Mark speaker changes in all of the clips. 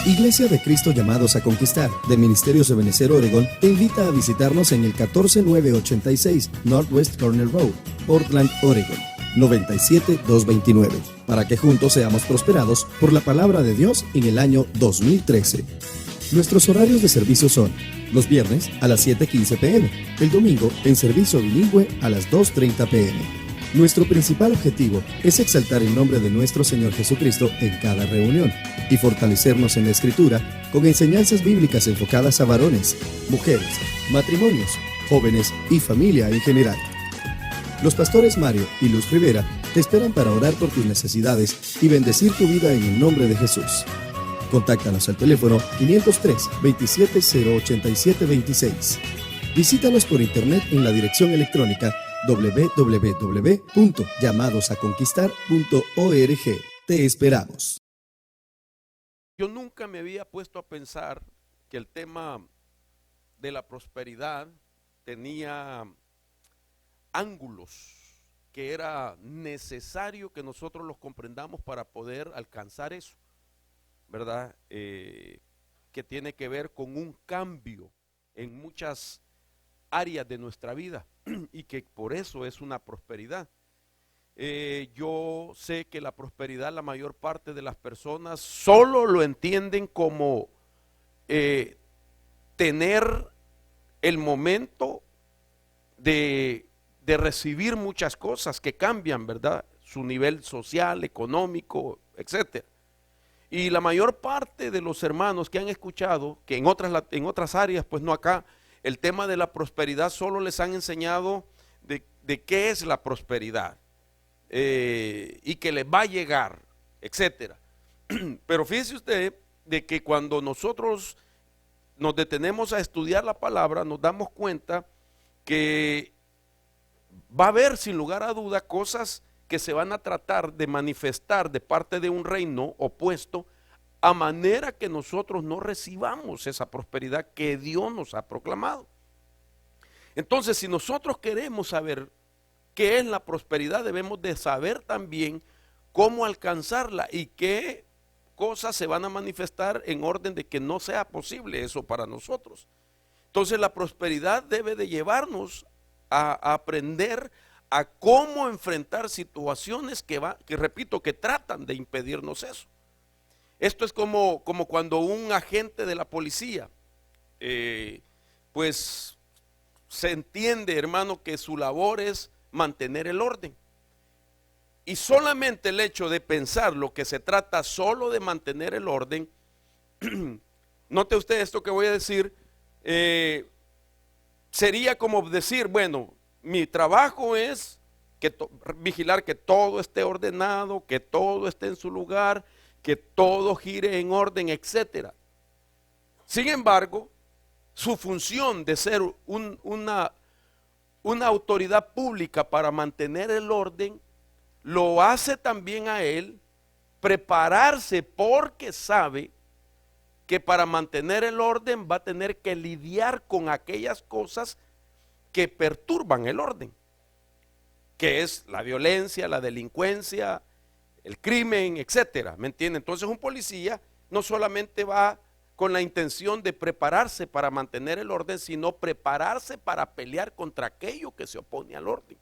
Speaker 1: Iglesia de Cristo Llamados a Conquistar, de Ministerios Ebenecer, Oregon, te invita a visitarnos en el 14986 Northwest Corner Road, Portland, Oregon, 97229, para que juntos seamos prosperados por la palabra de Dios en el año 2013. Nuestros horarios de servicio son: los viernes a las 7:15 p.m., el domingo en servicio bilingüe a las 2:30 p.m. Nuestro principal objetivo es exaltar el nombre de nuestro Señor Jesucristo en cada reunión y fortalecernos en la Escritura con enseñanzas bíblicas enfocadas a varones, mujeres, matrimonios, jóvenes y familia en general. Los pastores Mario y Luz Rivera te esperan para orar por tus necesidades y bendecir tu vida en el nombre de Jesús. Contáctanos al teléfono 503-270-8726. Visítanos por internet en la dirección electrónica www.llamadosaconquistar.org. Te esperamos.
Speaker 2: Yo nunca me había puesto a pensar que el tema de la prosperidad tenía ángulos que era necesario que nosotros los comprendamos para poder alcanzar eso, ¿verdad? Que tiene que ver con un cambio en muchas áreas de nuestra vida y que por eso es una prosperidad. Yo sé que la prosperidad, la mayor parte de las personas solo lo entienden como tener el momento de recibir muchas cosas que cambian, ¿verdad? Su nivel social, económico, etcétera. Y la mayor parte de los hermanos que han escuchado, que en otras áreas, pues no acá, el tema de la prosperidad solo les han enseñado de qué es la prosperidad y que les va a llegar, etcétera. Pero fíjese usted de que cuando nosotros nos detenemos a estudiar la palabra, nos damos cuenta que va a haber sin lugar a duda cosas que se van a tratar de manifestar de parte de un reino opuesto, a manera que nosotros no recibamos esa prosperidad que Dios nos ha proclamado. Entonces, si nosotros queremos saber qué es la prosperidad, debemos de saber también cómo alcanzarla y qué cosas se van a manifestar en orden de que no sea posible eso para nosotros. Entonces, la prosperidad debe de llevarnos a aprender a cómo enfrentar situaciones que repito, que tratan de impedirnos eso. Esto es como cuando un agente de la policía, pues se entiende, hermano, que su labor es mantener el orden. Y solamente el hecho de pensar lo que se trata solo de mantener el orden, note usted esto que voy a decir, sería como decir, bueno, mi trabajo es vigilar que todo esté ordenado, que todo esté en su lugar, que todo gire en orden, etcétera. Sin embargo, su función de ser una autoridad pública para mantener el orden, lo hace también a él prepararse, porque sabe que para mantener el orden va a tener que lidiar con aquellas cosas que perturban el orden, que es la violencia, la delincuencia, el crimen, etcétera, ¿me entiende? Entonces un policía no solamente va con la intención de prepararse para mantener el orden, sino prepararse para pelear contra aquello que se opone al orden.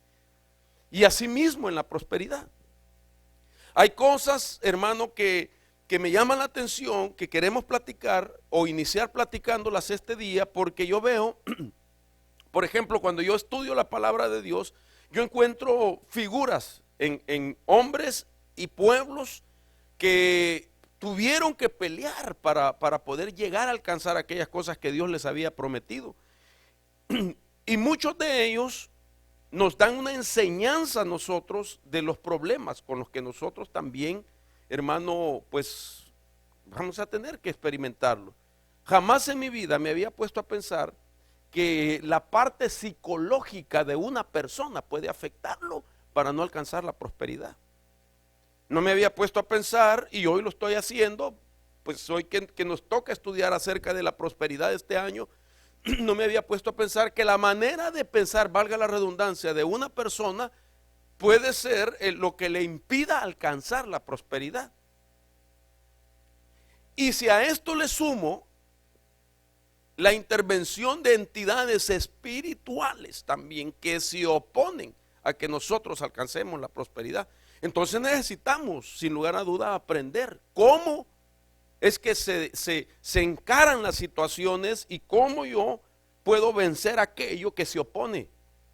Speaker 2: Y asimismo en la prosperidad. Hay cosas, hermano, que me llaman la atención, que queremos platicar o iniciar platicándolas este día, porque yo veo, por ejemplo, cuando yo estudio la palabra de Dios, yo encuentro figuras en hombres y pueblos que tuvieron que pelear para poder llegar a alcanzar aquellas cosas que Dios les había prometido. Y muchos de ellos nos dan una enseñanza a nosotros de los problemas con los que nosotros también, hermano, pues vamos a tener que experimentarlo. Jamás en mi vida me había puesto a pensar que la parte psicológica de una persona puede afectarlo para no alcanzar la prosperidad. No me había puesto a pensar, y hoy lo estoy haciendo, pues hoy que nos toca estudiar acerca de la prosperidad este año, no me había puesto a pensar que la manera de pensar, valga la redundancia, de una persona puede ser lo que le impida alcanzar la prosperidad. Y si a esto le sumo la intervención de entidades espirituales también que se oponen a que nosotros alcancemos la prosperidad, entonces necesitamos, sin lugar a duda, aprender cómo es que se encaran las situaciones y cómo yo puedo vencer aquello que se opone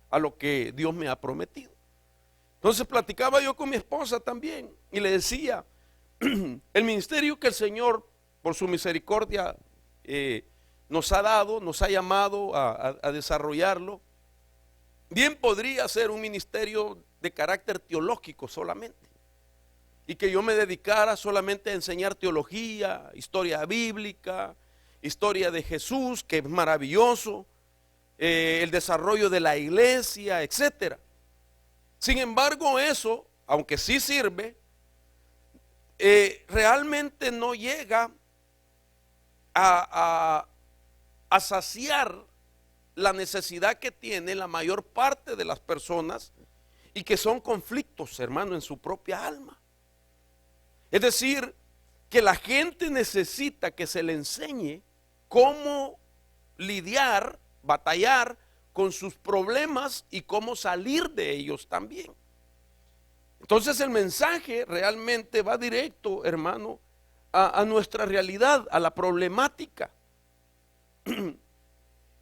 Speaker 2: a lo que Dios me ha prometido. Entonces platicaba yo con mi esposa también y le decía, el ministerio que el Señor, por su misericordia, nos ha dado, nos ha llamado a desarrollarlo, bien podría ser un ministerio de carácter teológico solamente, y que yo me dedicara solamente a enseñar teología, historia bíblica, historia de Jesús, que es maravilloso, el desarrollo de la iglesia, etcétera. Sin embargo, eso, aunque sí sirve, realmente no llega a saciar la necesidad que tiene la mayor parte de las personas, y que son conflictos, hermano, en su propia alma. Es decir, que la gente necesita que se le enseñe cómo lidiar, batallar con sus problemas y cómo salir de ellos también. Entonces el mensaje realmente va directo, hermano, a nuestra realidad, a la problemática.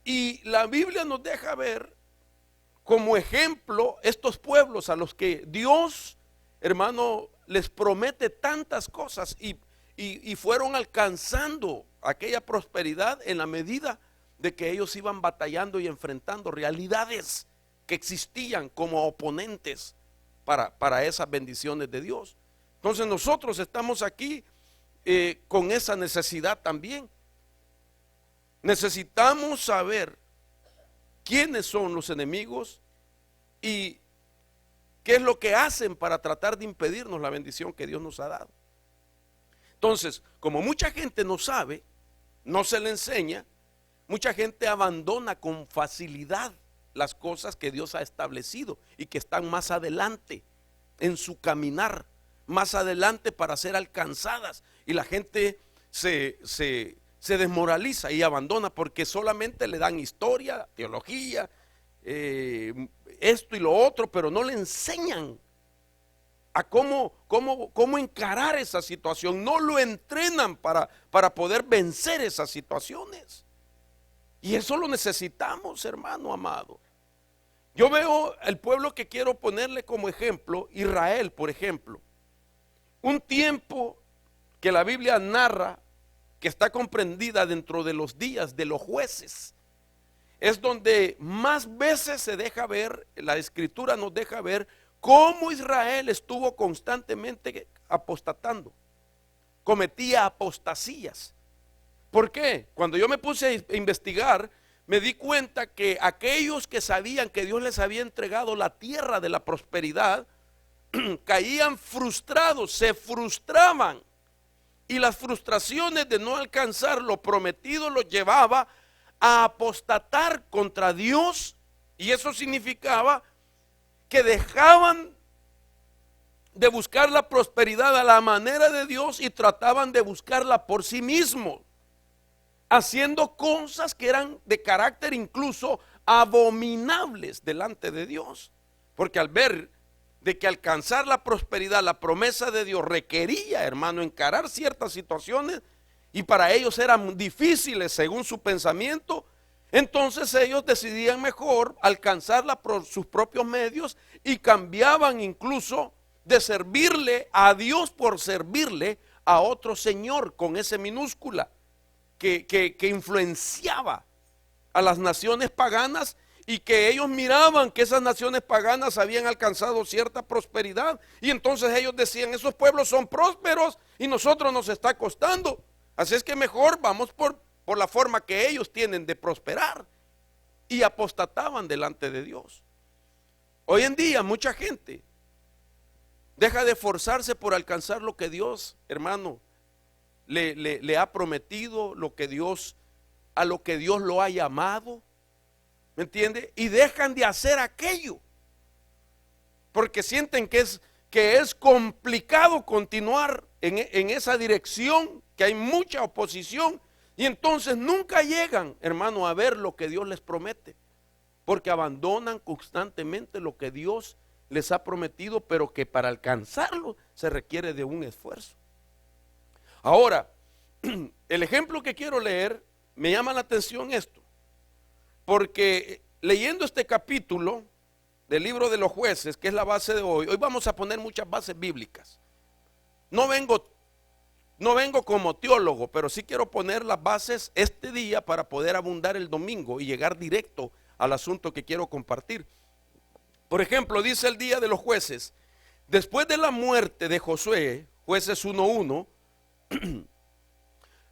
Speaker 2: Y la Biblia nos deja ver como ejemplo estos pueblos a los que Dios, hermano, les promete tantas cosas y fueron alcanzando aquella prosperidad en la medida de que ellos iban batallando y enfrentando realidades que existían como oponentes para esas bendiciones de Dios. Entonces nosotros estamos aquí con esa necesidad también. Necesitamos saber quiénes son los enemigos y qué es lo que hacen para tratar de impedirnos la bendición que Dios nos ha dado. Entonces, como mucha gente no sabe, no se le enseña, mucha gente abandona con facilidad las cosas que Dios ha establecido y que están más adelante en su caminar, más adelante para ser alcanzadas, y la gente se desmoraliza y abandona porque solamente le dan historia, teología, esto y lo otro, pero no le enseñan a cómo encarar esa situación, no lo entrenan para poder vencer esas situaciones. Y eso lo necesitamos, hermano amado. Yo veo el pueblo que quiero ponerle como ejemplo, Israel, por ejemplo. Un tiempo que la Biblia narra, que está comprendida dentro de los días de los jueces, es donde más veces se deja ver, la escritura nos deja ver cómo Israel estuvo constantemente apostatando, cometía apostasías. ¿Por qué? Cuando yo me puse a investigar, me di cuenta que aquellos que sabían que Dios les había entregado la tierra de la prosperidad, caían frustrados, se frustraban. Y las frustraciones de no alcanzar lo prometido los llevaba a apostatar contra Dios, y eso significaba que dejaban de buscar la prosperidad a la manera de Dios y trataban de buscarla por sí mismos, haciendo cosas que eran de carácter incluso abominables delante de Dios, porque al ver de que alcanzar la prosperidad, la promesa de Dios requería, hermano, encarar ciertas situaciones, y para ellos eran difíciles según su pensamiento, entonces ellos decidían mejor alcanzarla por sus propios medios y cambiaban incluso de servirle a Dios por servirle a otro señor con ese minúscula que influenciaba a las naciones paganas, y que ellos miraban que esas naciones paganas habían alcanzado cierta prosperidad, y entonces ellos decían: esos pueblos son prósperos y nosotros nos está costando, así es que mejor vamos por la forma que ellos tienen de prosperar, y apostataban delante de Dios. Hoy en día mucha gente deja de esforzarse por alcanzar lo que Dios, hermano, le ha prometido, a lo que Dios lo ha llamado. ¿Me entiende? Y dejan de hacer aquello porque sienten que es complicado continuar en esa dirección, que hay mucha oposición, y entonces nunca llegan, hermano, a ver lo que Dios les promete, porque abandonan constantemente lo que Dios les ha prometido, pero que para alcanzarlo se requiere de un esfuerzo. Ahora, el ejemplo que quiero leer, me llama la atención esto, porque leyendo este capítulo del libro de los jueces, que es la base de hoy vamos a poner muchas bases bíblicas. No vengo como teólogo, pero sí quiero poner las bases este día para poder abundar el domingo y llegar directo al asunto que quiero compartir. Por ejemplo, dice el día de los jueces, después de la muerte de Josué, jueces 1:1,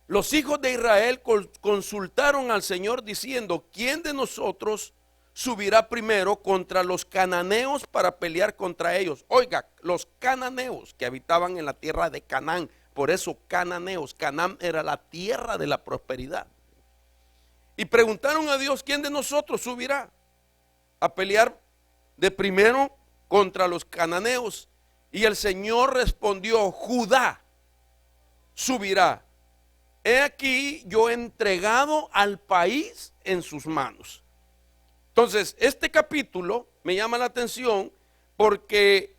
Speaker 2: los hijos de Israel consultaron al Señor diciendo, ¿quién de nosotros subirá primero contra los cananeos para pelear contra ellos? Oiga, los cananeos que habitaban en la tierra de Canaán, por eso cananeos, Canaán era la tierra de la prosperidad. Y preguntaron a Dios, ¿quién de nosotros subirá a pelear de primero contra los cananeos? Y el Señor respondió, Judá subirá. He aquí yo he entregado al país en sus manos. Entonces, este capítulo me llama la atención porque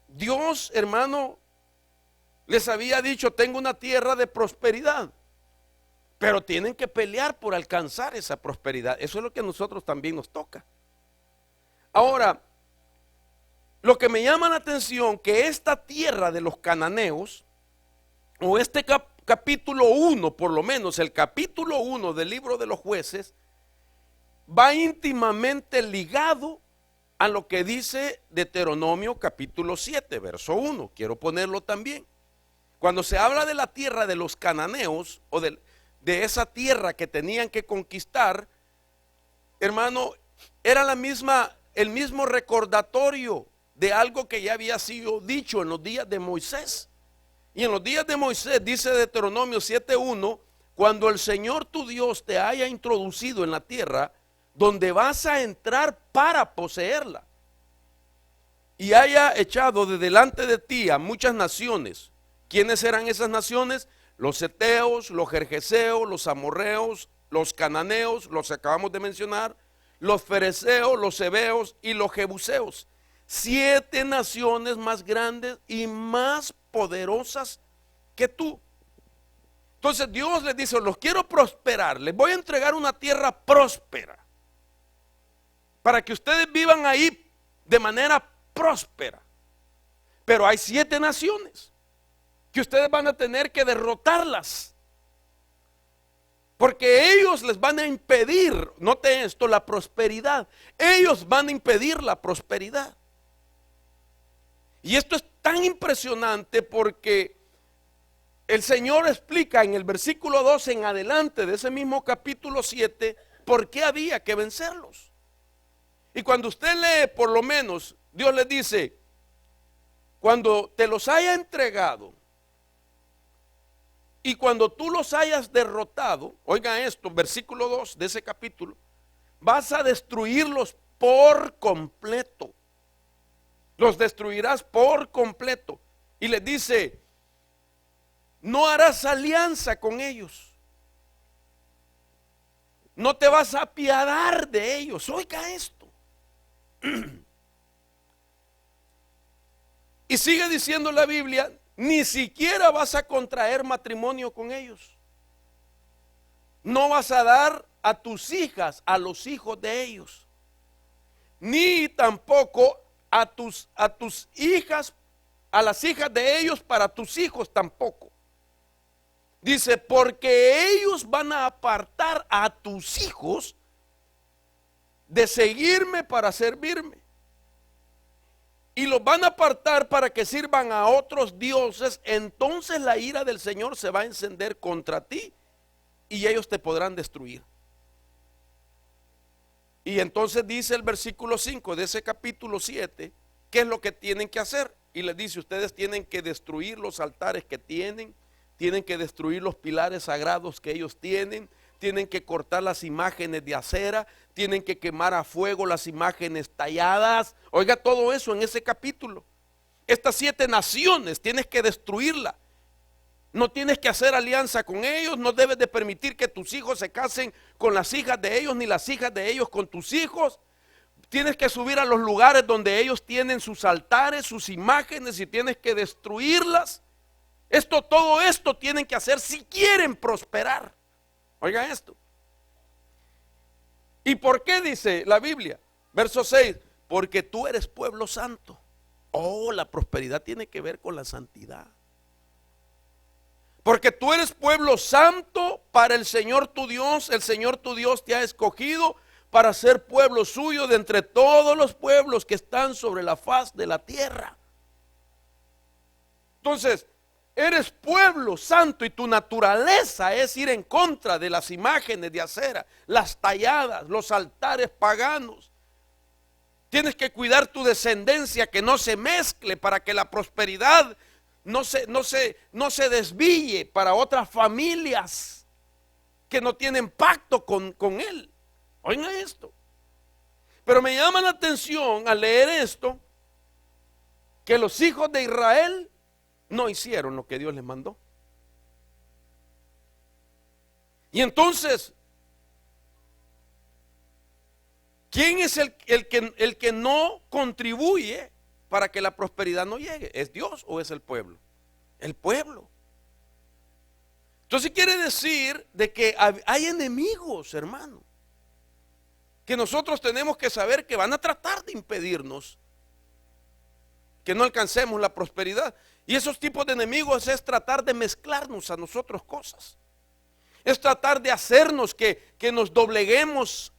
Speaker 2: Dios, hermano, les había dicho, tengo una tierra de prosperidad, pero tienen que pelear por alcanzar esa prosperidad. Eso es lo que a nosotros también nos toca. Ahora, lo que me llama la atención, que esta tierra de los cananeos, o este capítulo 1, por lo menos el capítulo 1 del libro de los jueces, va íntimamente ligado a lo que dice Deuteronomio capítulo 7, verso 1. Quiero ponerlo también. Cuando se habla de la tierra de los cananeos, o de esa tierra que tenían que conquistar, hermano, era el mismo recordatorio de algo que ya había sido dicho en los días de Moisés. Y en los días de Moisés, dice Deuteronomio 7:1, cuando el Señor tu Dios te haya introducido en la tierra donde vas a entrar para poseerla, y haya echado de delante de ti a muchas naciones. ¿Quiénes eran esas naciones? Los heteos, los gergeseos, los amorreos, los cananeos, los acabamos de mencionar, los fereceos, los heveos y los jebuseos. 7 naciones más grandes y más poderosas que tú. Entonces Dios les dice, los quiero prosperar, les voy a entregar una tierra próspera, para que ustedes vivan ahí de manera próspera. Pero hay 7 naciones que ustedes van a tener que derrotarlas, porque ellos les van a impedir, note esto, la prosperidad. Ellos van a impedir la prosperidad. Y esto es tan impresionante porque el Señor explica en el versículo 2 en adelante de ese mismo capítulo 7 por qué había que vencerlos. Y cuando usted lee, por lo menos, Dios les dice, cuando te los haya entregado y cuando tú los hayas derrotado, oigan esto, versículo 2 de ese capítulo, vas a destruirlos por completo. Los destruirás por completo. Y les dice, no harás alianza con ellos, no te vas a apiadar de ellos. Oiga esto. Y sigue diciendo la Biblia, ni siquiera vas a contraer matrimonio con ellos. No vas a dar a tus hijas a los hijos de ellos, ni tampoco a tus hijas, a las hijas de ellos para tus hijos tampoco. Dice, porque ellos van a apartar a tus hijos de seguirme para servirme. Y los van a apartar para que sirvan a otros dioses. Entonces la ira del Señor se va a encender contra ti y ellos te podrán destruir. Y entonces dice el versículo 5 de ese capítulo 7, ¿qué es lo que tienen que hacer? Y les dice, ustedes tienen que destruir los altares que tienen que destruir los pilares sagrados que ellos tienen que cortar las imágenes de acera, tienen que quemar a fuego las imágenes talladas. Oiga todo eso en ese capítulo. estas 7 naciones, tienes que destruirla. No tienes que hacer alianza con ellos, no debes de permitir que tus hijos se casen con las hijas de ellos, ni las hijas de ellos con tus hijos. Tienes que subir a los lugares donde ellos tienen sus altares, sus imágenes, y tienes que destruirlas. Todo esto tienen que hacer si quieren prosperar. Oigan esto. ¿Y por qué dice la Biblia? Verso 6, porque tú eres pueblo santo. Oh, la prosperidad tiene que ver con la santidad. Porque tú eres pueblo santo para el Señor tu Dios. El Señor tu Dios te ha escogido para ser pueblo suyo de entre todos los pueblos que están sobre la faz de la tierra. Entonces, eres pueblo santo y tu naturaleza es ir en contra de las imágenes de acera, las talladas, los altares paganos. Tienes que cuidar tu descendencia, que no se mezcle, para que la prosperidad no se desvíe para otras familias que no tienen pacto con él. Oigan esto. Pero me llama la atención al leer esto, que los hijos de Israel no hicieron lo que Dios les mandó. Y entonces, ¿quién es el que no contribuye para que la prosperidad no llegue? ¿Es Dios o es el pueblo? El pueblo. Entonces quiere decir de que hay enemigos, hermano, que nosotros tenemos que saber que van a tratar de impedirnos que no alcancemos la prosperidad. Y esos tipos de enemigos es tratar de mezclarnos a nosotros cosas. Es tratar de hacernos que nos dobleguemos,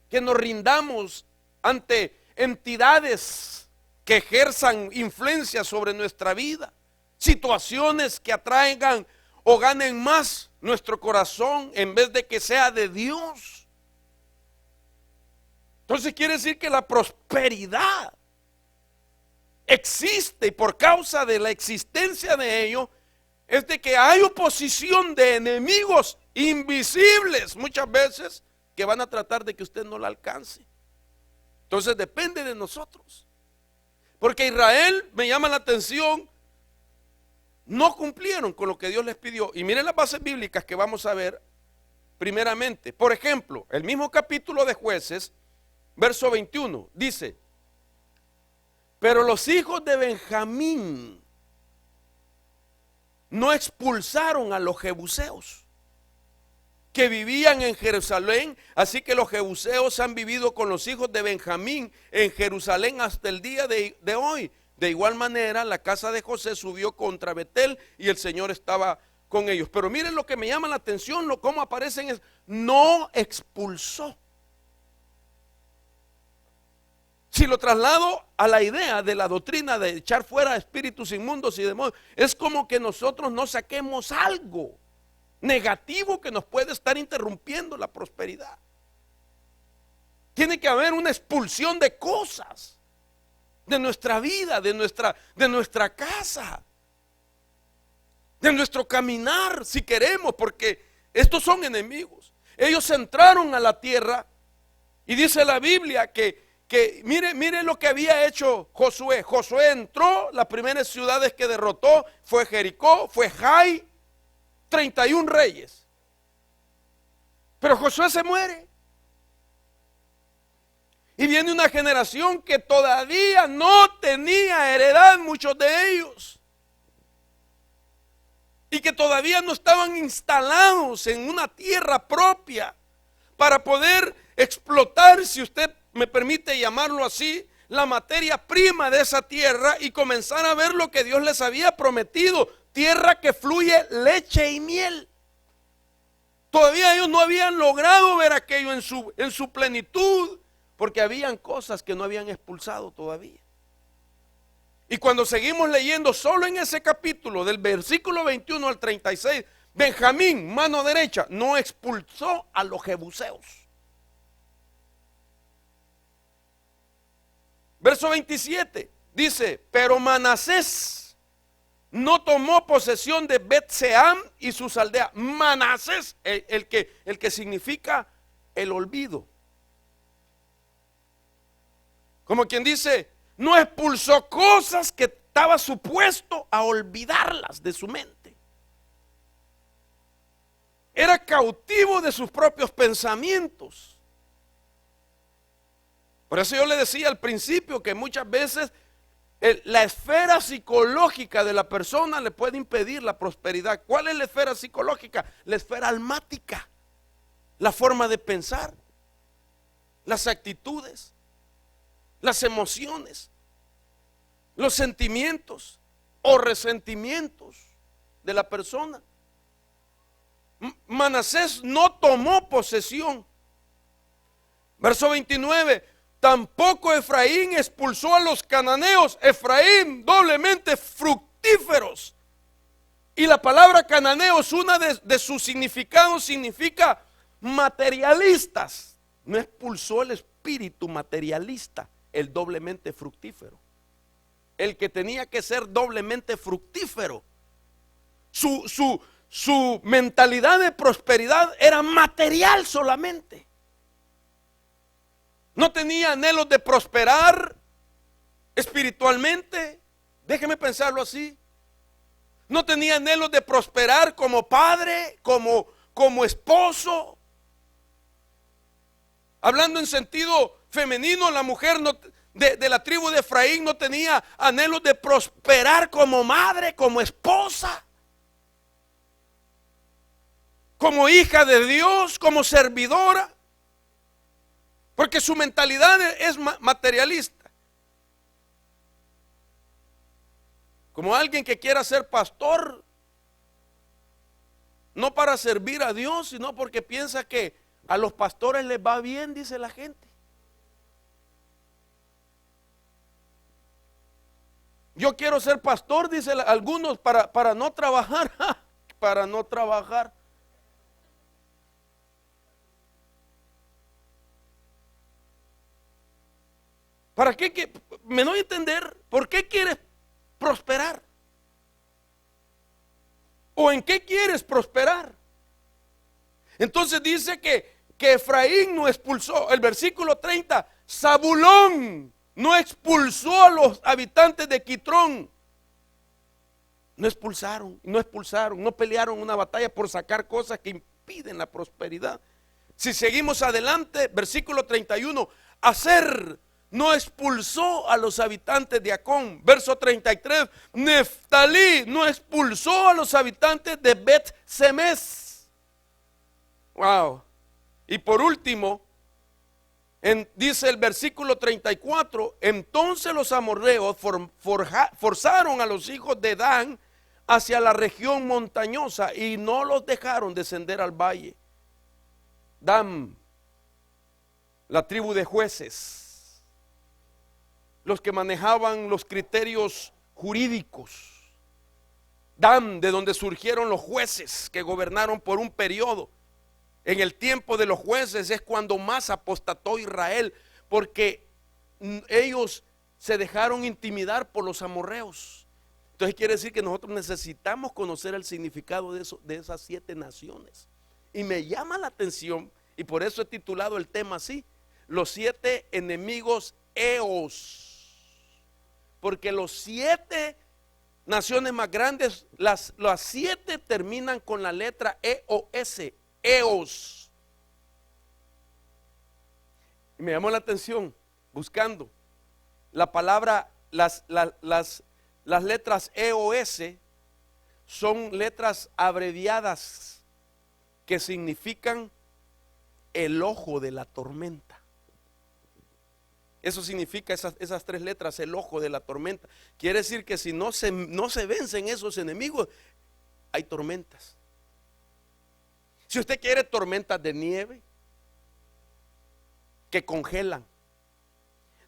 Speaker 2: que nos rindamos ante entidades que ejerzan influencia sobre nuestra vida. Situaciones que atraigan o ganen más nuestro corazón en vez de que sea de Dios. Entonces quiere decir que la prosperidad existe, y por causa de la existencia de ello es de que hay oposición de enemigos invisibles muchas veces que van a tratar de que usted no la alcance. Entonces depende de nosotros, porque Israel, me llama la atención, no cumplieron con lo que Dios les pidió. Y miren las bases bíblicas que vamos a ver primeramente. Por ejemplo, el mismo capítulo de Jueces, verso 21, dice: pero los hijos de Benjamín no expulsaron a los jebuseos que vivían en Jerusalén, así que los jebuseos han vivido con los hijos de Benjamín en Jerusalén hasta el día de hoy. De igual manera, la casa de José subió contra Betel y el Señor estaba con ellos. Pero miren lo que me llama la atención, cómo aparecen, es no expulsó. Si lo traslado a la idea de la doctrina de echar fuera espíritus inmundos y demonios, es como que nosotros no saquemos algo negativo que nos puede estar interrumpiendo la prosperidad. Tiene que haber una expulsión de cosas de nuestra vida, de nuestra casa, de nuestro caminar, si queremos, porque estos son enemigos. Ellos entraron a la tierra y dice la Biblia que mire lo que había hecho Josué. Josué entró, las primeras ciudades que derrotó fue Jericó, fue Jai, 31 reyes. Pero Josué se muere. Y viene una generación que todavía no tenía heredad, muchos de ellos. Y que todavía no estaban instalados en una tierra propia para poder explotar, si usted me permite llamarlo así, la materia prima de esa tierra y comenzar a ver lo que Dios les había prometido, tierra que fluye leche y miel. Todavía ellos no habían logrado ver aquello en su plenitud, porque habían cosas que no habían expulsado todavía. Y cuando seguimos leyendo solo en ese capítulo, del versículo 21 al 36, Benjamín, mano derecha, no expulsó a los jebuseos. Verso 27 dice: pero Manasés no tomó posesión de Bet-Seam y sus aldeas. Manasés, el que significa el olvido. Como quien dice, no expulsó cosas que estaba supuesto a olvidarlas de su mente. Era cautivo de sus propios pensamientos. Por eso yo le decía al principio que muchas veces la esfera psicológica de la persona le puede impedir la prosperidad. ¿Cuál es la esfera psicológica? La esfera almática, la forma de pensar, las actitudes, las emociones, los sentimientos o resentimientos de la persona. Manasés no tomó posesión. Verso 29. Tampoco Efraín expulsó a los cananeos. Efraín doblemente fructíferos. Y la palabra cananeo es una de sus significados, significa materialistas. No expulsó el espíritu materialista, el doblemente fructífero. El que tenía que ser doblemente fructífero. Su mentalidad de prosperidad era material solamente. No tenía anhelos de prosperar espiritualmente. Déjeme pensarlo así. No tenía anhelos de prosperar como padre, como esposo. Hablando en sentido femenino, la mujer de la tribu de Efraín no tenía anhelos de prosperar como madre, como esposa, como hija de Dios, como servidora. Porque su mentalidad es materialista. Como alguien que quiera ser pastor, no para servir a Dios, sino porque piensa que a los pastores les va bien, dice la gente. Yo quiero ser pastor, dicen algunos, para no trabajar, para no trabajar. ¿Para qué? Me doy a entender, ¿por qué quieres prosperar? ¿O en qué quieres prosperar? Entonces dice que Efraín no expulsó, el versículo 30, Zabulón no expulsó a los habitantes de Quitrón. No expulsaron, no pelearon una batalla por sacar cosas que impiden la prosperidad. Si seguimos adelante, versículo 31, Aser no expulsó a los habitantes de Acón. Verso 33, Neftalí no expulsó a los habitantes de Bet-Semes. Wow. Y por último, dice el versículo 34, entonces los amorreos forzaron a los hijos de Dan hacia la región montañosa y no los dejaron descender al valle. Dan, la tribu de jueces, los que manejaban los criterios jurídicos. Dan, de donde surgieron los jueces que gobernaron por un periodo. En el tiempo de los jueces es cuando más apostató Israel, porque ellos se dejaron intimidar por los amorreos. Entonces quiere decir que nosotros necesitamos conocer el significado de esas 7 naciones. Y me llama la atención, y por eso he titulado el tema así, los 7 enemigos eos. Porque los 7 naciones más grandes, las 7 terminan con la letra E-O-S, eos. Y me llamó la atención, buscando la palabra, las letras E-O-S son letras abreviadas que significan el ojo de la tormenta. Eso significa esas 3 letras, el ojo de la tormenta. Quiere decir que si no se vencen esos enemigos, hay tormentas. Si usted quiere tormentas de nieve que congelan,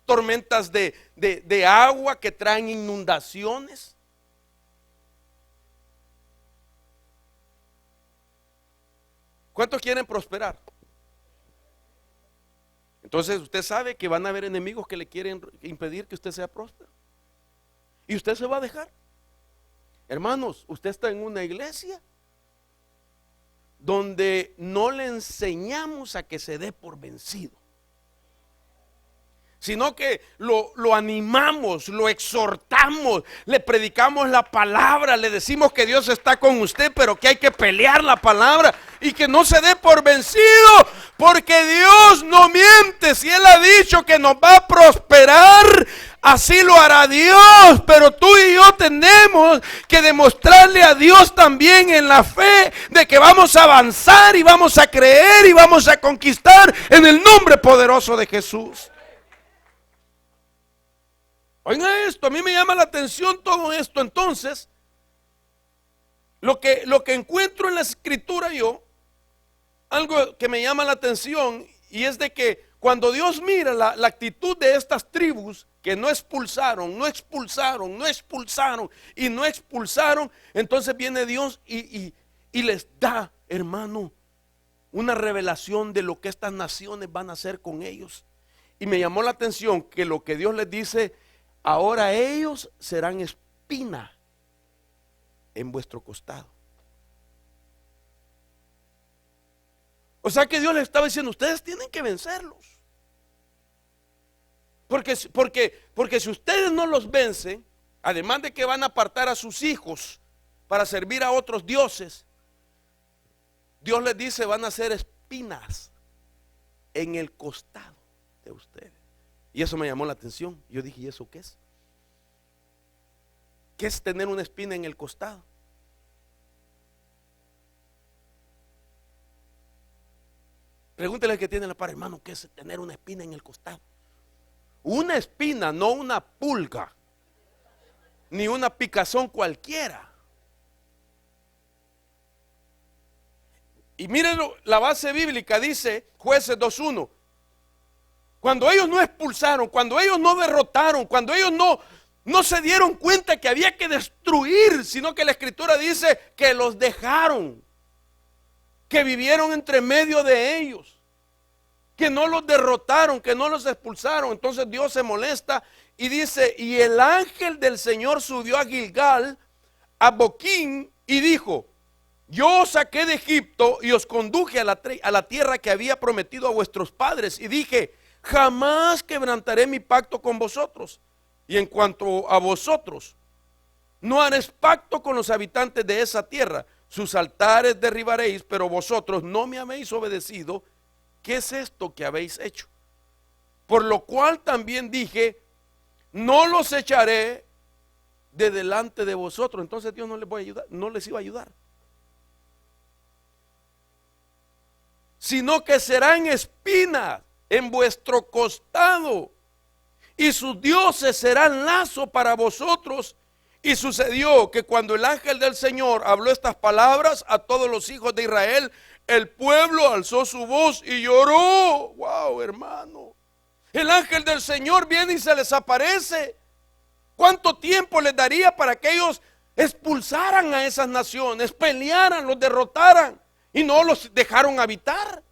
Speaker 2: tormentas de agua que traen inundaciones, ¿cuántos quieren prosperar? Entonces usted sabe que van a haber enemigos que le quieren impedir que usted sea próspero. Y usted se va a dejar. Hermanos, usted está en una iglesia donde no le enseñamos a que se dé por vencido, sino que lo animamos, lo exhortamos, le predicamos la palabra, le decimos que Dios está con usted, pero que hay que pelear la palabra y que no se dé por vencido, porque Dios no miente. Si Él ha dicho que nos va a prosperar, así lo hará Dios, pero tú y yo tenemos que demostrarle a Dios también en la fe de que vamos a avanzar y vamos a creer y vamos a conquistar en el nombre poderoso de Jesús. Oigan esto, a mí me llama la atención todo esto. Entonces, lo que encuentro en la escritura yo, algo que me llama la atención, y es de que cuando Dios mira la actitud de estas tribus que no expulsaron, entonces viene Dios y les da, hermano, una revelación de lo que estas naciones van a hacer con ellos. Y me llamó la atención que lo que Dios les dice: ahora ellos serán espina en vuestro costado. O sea que Dios les estaba diciendo: ustedes tienen que vencerlos. Porque si ustedes no los vencen, además de que van a apartar a sus hijos para servir a otros dioses, Dios les dice: van a ser espinas en el costado de ustedes. Y eso me llamó la atención. Yo dije: ¿y eso qué es? ¿Qué es tener una espina en el costado? Pregúntele al que tiene la par, hermano, ¿qué es tener una espina en el costado? Una espina, no una pulga, ni una picazón cualquiera. Y mírenlo, la base bíblica dice, Jueces 2:1, cuando ellos no expulsaron, cuando ellos no derrotaron, cuando ellos no se dieron cuenta que había que destruir, sino que la escritura dice que los dejaron, que vivieron entre medio de ellos, que no los derrotaron, que no los expulsaron. Entonces Dios se molesta y dice: y el ángel del Señor subió a Gilgal, a Boquín, y dijo: yo os saqué de Egipto y os conduje a la tierra que había prometido a vuestros padres, y dije: jamás quebrantaré mi pacto con vosotros, y en cuanto a vosotros, no haréis pacto con los habitantes de esa tierra. Sus altares derribaréis, pero vosotros no me habéis obedecido. ¿Qué es esto que habéis hecho? Por lo cual también dije: no los echaré de delante de vosotros. Entonces Dios no les voy a ayudar, no les iba a ayudar, sino que serán espinas en vuestro costado, y sus dioses serán lazo para vosotros. Y sucedió que cuando el ángel del Señor habló estas palabras a todos los hijos de Israel, el pueblo alzó su voz y lloró. Wow, hermano. El ángel del Señor viene y se les aparece. ¿Cuánto tiempo les daría para que ellos expulsaran a esas naciones, pelearan, los derrotaran, y no los dejaron habitar?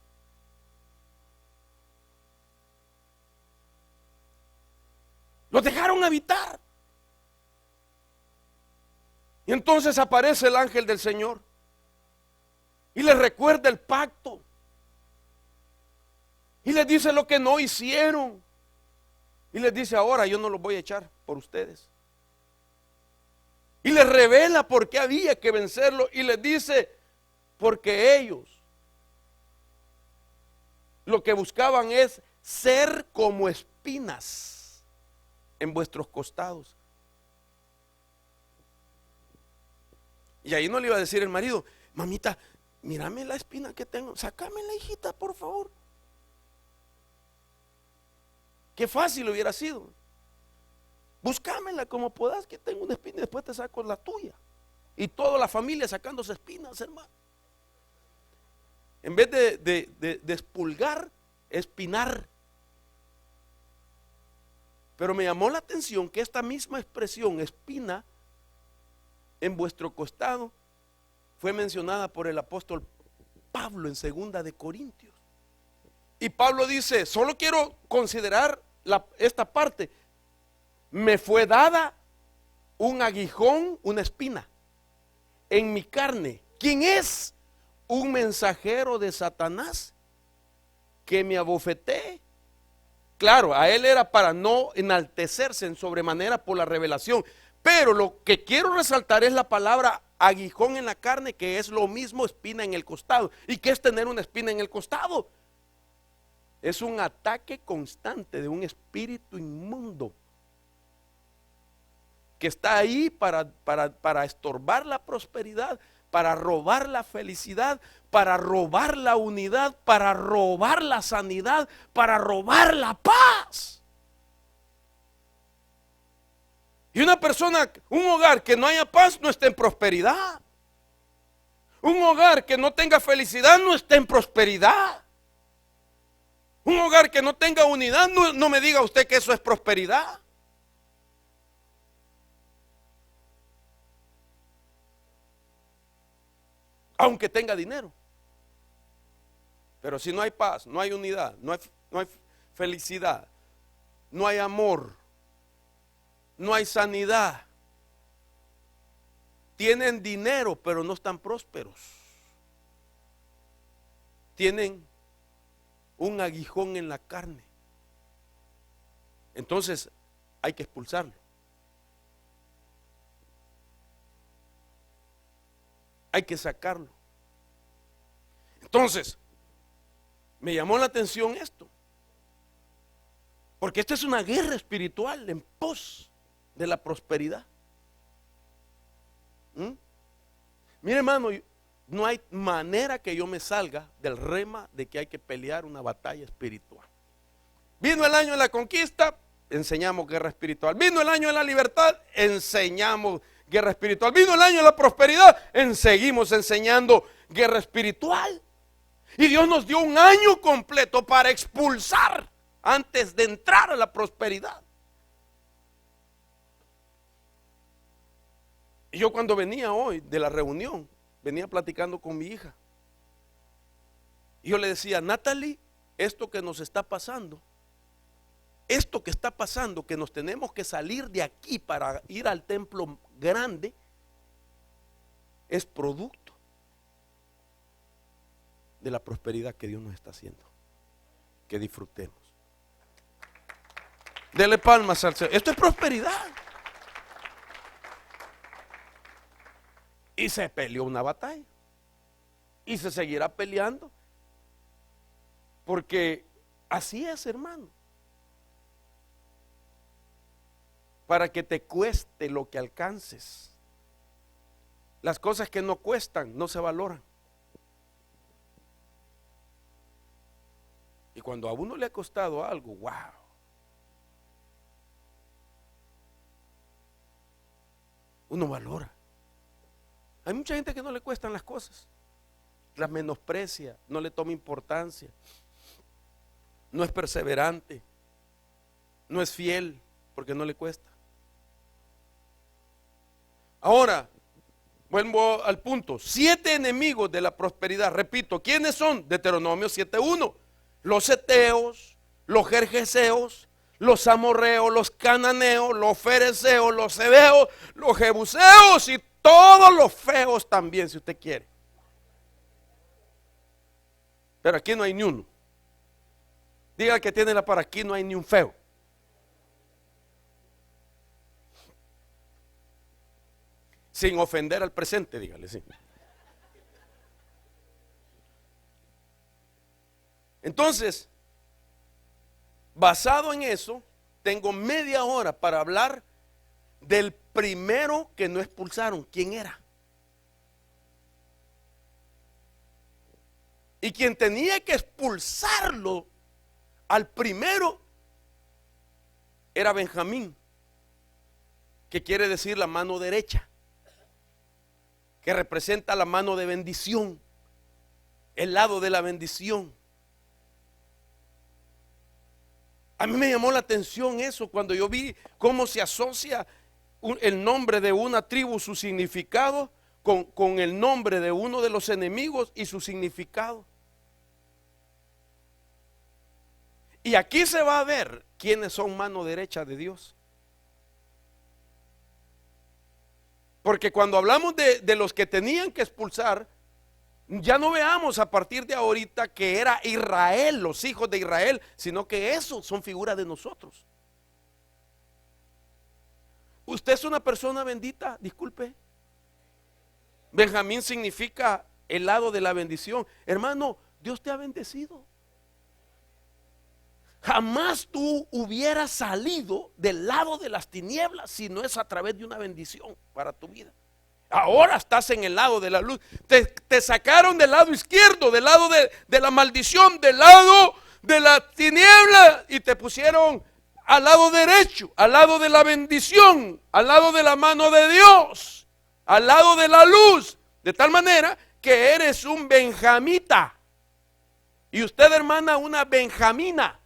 Speaker 2: Los dejaron habitar. Y entonces aparece el ángel del Señor y les recuerda el pacto y les dice lo que no hicieron, y les dice: ahora yo no los voy a echar por ustedes. Y les revela por qué había que vencerlo, y les dice: porque ellos lo que buscaban es ser como espinas en vuestros costados. Y ahí no le iba a decir el marido: mamita, mírame la espina que tengo, sácame la hijita, por favor. Qué fácil hubiera sido. Búscamela como puedas, que tengo una espina, y después te saco la tuya. Y toda la familia sacándose espinas, hermano. En vez de expulgar, espinar. Pero me llamó la atención que esta misma expresión, espina en vuestro costado, fue mencionada por el apóstol Pablo en 2 de Corintios. Y Pablo dice: solo quiero considerar esta parte. Me fue dada un aguijón, una espina en mi carne. ¿Quién es? Un mensajero de Satanás que me abofetee Claro, a él era para no enaltecerse en sobremanera por la revelación. Pero lo que quiero resaltar es la palabra aguijón en la carne, que es lo mismo espina en el costado. ¿Y qué es tener una espina en el costado? Es un ataque constante de un espíritu inmundo que está ahí para estorbar la prosperidad, para robar la felicidad, para robar la unidad, para robar la sanidad, para robar la paz. Y una persona, un hogar que no haya paz no está en prosperidad. Un hogar que no tenga felicidad no está en prosperidad. Un hogar que no tenga unidad, no me diga usted que eso es prosperidad. Aunque tenga dinero. Pero si no hay paz, no hay unidad, no hay felicidad, no hay amor, no hay sanidad. Tienen dinero, pero no están prósperos. Tienen un aguijón en la carne. Entonces hay que expulsarlo. Hay que sacarlo. Entonces, me llamó la atención esto. Porque esta es una guerra espiritual en pos de la prosperidad. Mire, hermano, no hay manera que yo me salga del rema de que hay que pelear una batalla espiritual. Vino el año de la conquista, enseñamos guerra espiritual. Vino el año de la libertad, enseñamos guerra espiritual. Vino el año de la prosperidad, seguimos enseñando guerra espiritual. Y Dios nos dio un año completo para expulsar antes de entrar a la prosperidad. Y yo cuando venía hoy de la reunión, venía platicando con mi hija. Y yo le decía, Natalie, esto que nos está pasando, esto que está pasando, que nos tenemos que salir de aquí para ir al templo grande, es producto de la prosperidad que Dios nos está haciendo. Que disfrutemos. Dele palmas al Señor. Esto es prosperidad. Y se peleó una batalla. Y se seguirá peleando. Porque así es, hermano. Para que te cueste lo que alcances. Las cosas que no cuestan no se valoran. Y cuando a uno le ha costado algo, wow. Uno valora. Hay mucha gente que no le cuestan las cosas. Las menosprecia, no le toma importancia. No es perseverante. No es fiel porque no le cuesta. Ahora, vuelvo al punto. 7 enemigos de la prosperidad. Repito, ¿quiénes son? Deuteronomio 7:1. Los heteos, los gergeseos, los amorreos, los cananeos, los fereceos, los heveos, los jebuseos y todos los feos también, si usted quiere. Pero aquí no hay ni uno. Diga que tiene la para aquí, no hay ni un feo. Sin ofender al presente, dígale, sí. Entonces, basado en eso, tengo media hora para hablar del primero que no expulsaron. ¿Quién era? Y quien tenía que expulsarlo al primero era Benjamín, que quiere decir la mano derecha, que representa la mano de bendición, el lado de la bendición. A mí me llamó la atención eso cuando yo vi cómo se asocia el nombre de una tribu, su significado, con el nombre de uno de los enemigos y su significado. Y aquí se va a ver quiénes son mano derecha de Dios. Porque cuando hablamos de los que tenían que expulsar, Ya no veamos a partir de ahorita que era Israel, los hijos de Israel, sino que esos son figuras de nosotros. ¿Usted es una persona bendita? Disculpe. Benjamín significa el lado de la bendición. Hermano, Dios te ha bendecido. Jamás tú hubieras salido del lado de las tinieblas si no es a través de una bendición para tu vida. Ahora estás en el lado de la luz. Te sacaron del lado izquierdo, del lado de la maldición, del lado de la tiniebla, y te pusieron al lado derecho, al lado de la bendición, al lado de la mano de Dios, al lado de la luz, de tal manera que eres un benjamita. Y usted, hermana, una benjamina.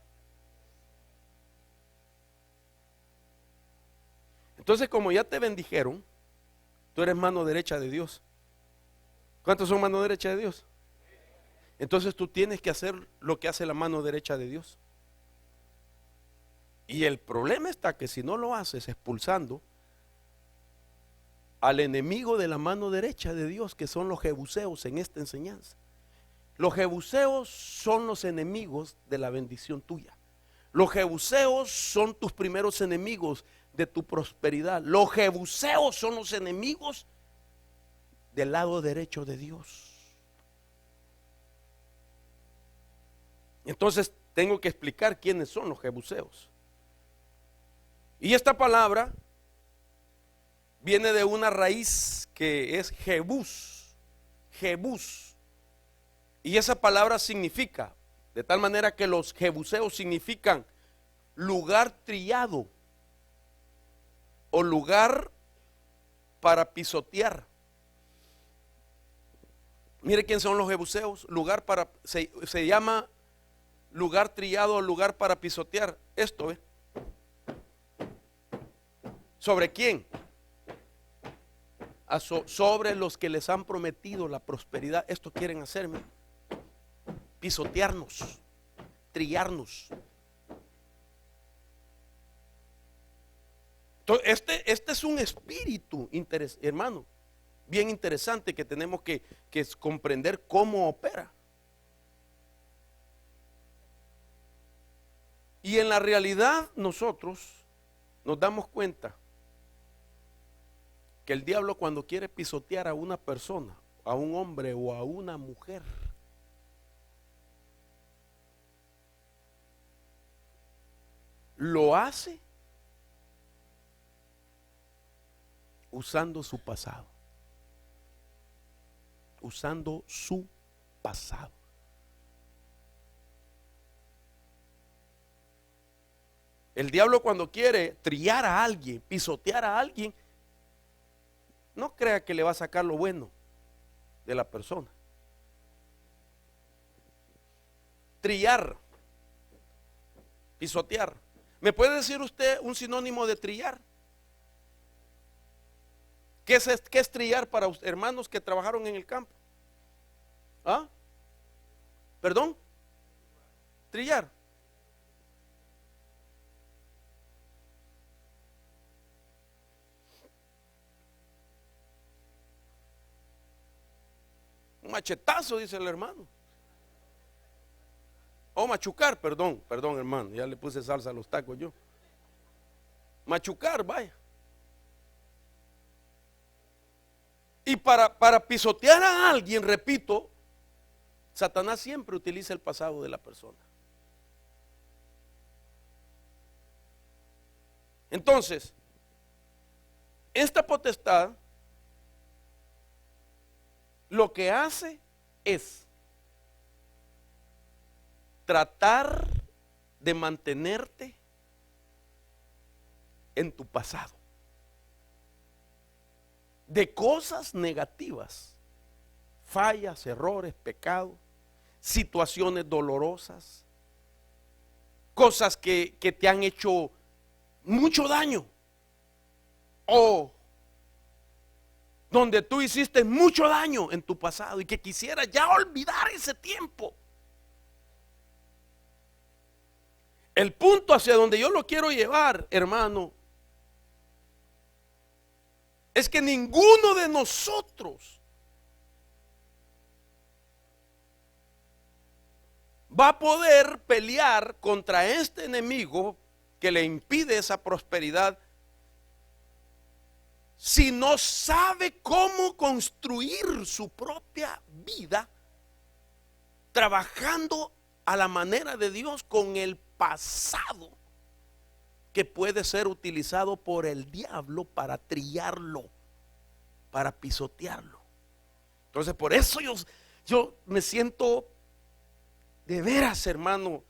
Speaker 2: Entonces, como ya te bendijeron, tú eres mano derecha de Dios. ¿Cuántos son mano derecha de Dios? Entonces tú tienes que hacer lo que hace la mano derecha de Dios. Y el problema está que si no lo haces expulsando al enemigo de la mano derecha de Dios, que son los jebuseos en esta enseñanza. Los jebuseos son los enemigos de la bendición tuya. Los jebuseos son tus primeros enemigos de tu prosperidad. Los jebuseos son los enemigos del lado derecho de Dios. Entonces tengo que explicar quiénes son los jebuseos. Y esta palabra viene de una raíz que es jebús. Jebús. Y esa palabra significa, de tal manera que los jebuseos significan lugar trillado o lugar para pisotear. Mire quién son los jebuseos. Lugar para, se llama lugar trillado o lugar para pisotear. Esto, ¿ve? ¿Sobre quién? Sobre los que les han prometido la prosperidad. Esto quieren hacerme. Pisotearnos, trillarnos. Entonces, este es un espíritu, hermano, bien interesante, que tenemos que comprender cómo opera. Y en la realidad nosotros nos damos cuenta que el diablo, cuando quiere pisotear a una persona, a un hombre o a una mujer, lo hace usando su pasado. Usando su pasado. El diablo, cuando quiere trillar a alguien, pisotear a alguien, no crea que le va a sacar lo bueno de la persona. Trillar, pisotear. ¿Me puede decir usted un sinónimo de trillar? ¿Qué es trillar para hermanos que trabajaron en el campo? ¿Ah? ¿Perdón? Trillar. Un machetazo, dice el hermano. O machucar, perdón, hermano, ya le puse salsa a los tacos yo. Machucar, vaya. Y para pisotear a alguien, repito, Satanás siempre utiliza el pasado de la persona. Entonces, esta potestad lo que hace es tratar de mantenerte en tu pasado, de cosas negativas, fallas, errores, pecados, situaciones dolorosas, cosas que te han hecho mucho daño, o donde tú hiciste mucho daño en tu pasado y que quisieras ya olvidar ese tiempo. El punto hacia donde yo lo quiero llevar, hermano, es que ninguno de nosotros va a poder pelear contra este enemigo que le impide esa prosperidad si no sabe cómo construir su propia vida trabajando a la manera de Dios con el pasado que puede ser utilizado por el diablo para trillarlo, para pisotearlo. Entonces por eso yo me siento de veras, hermano,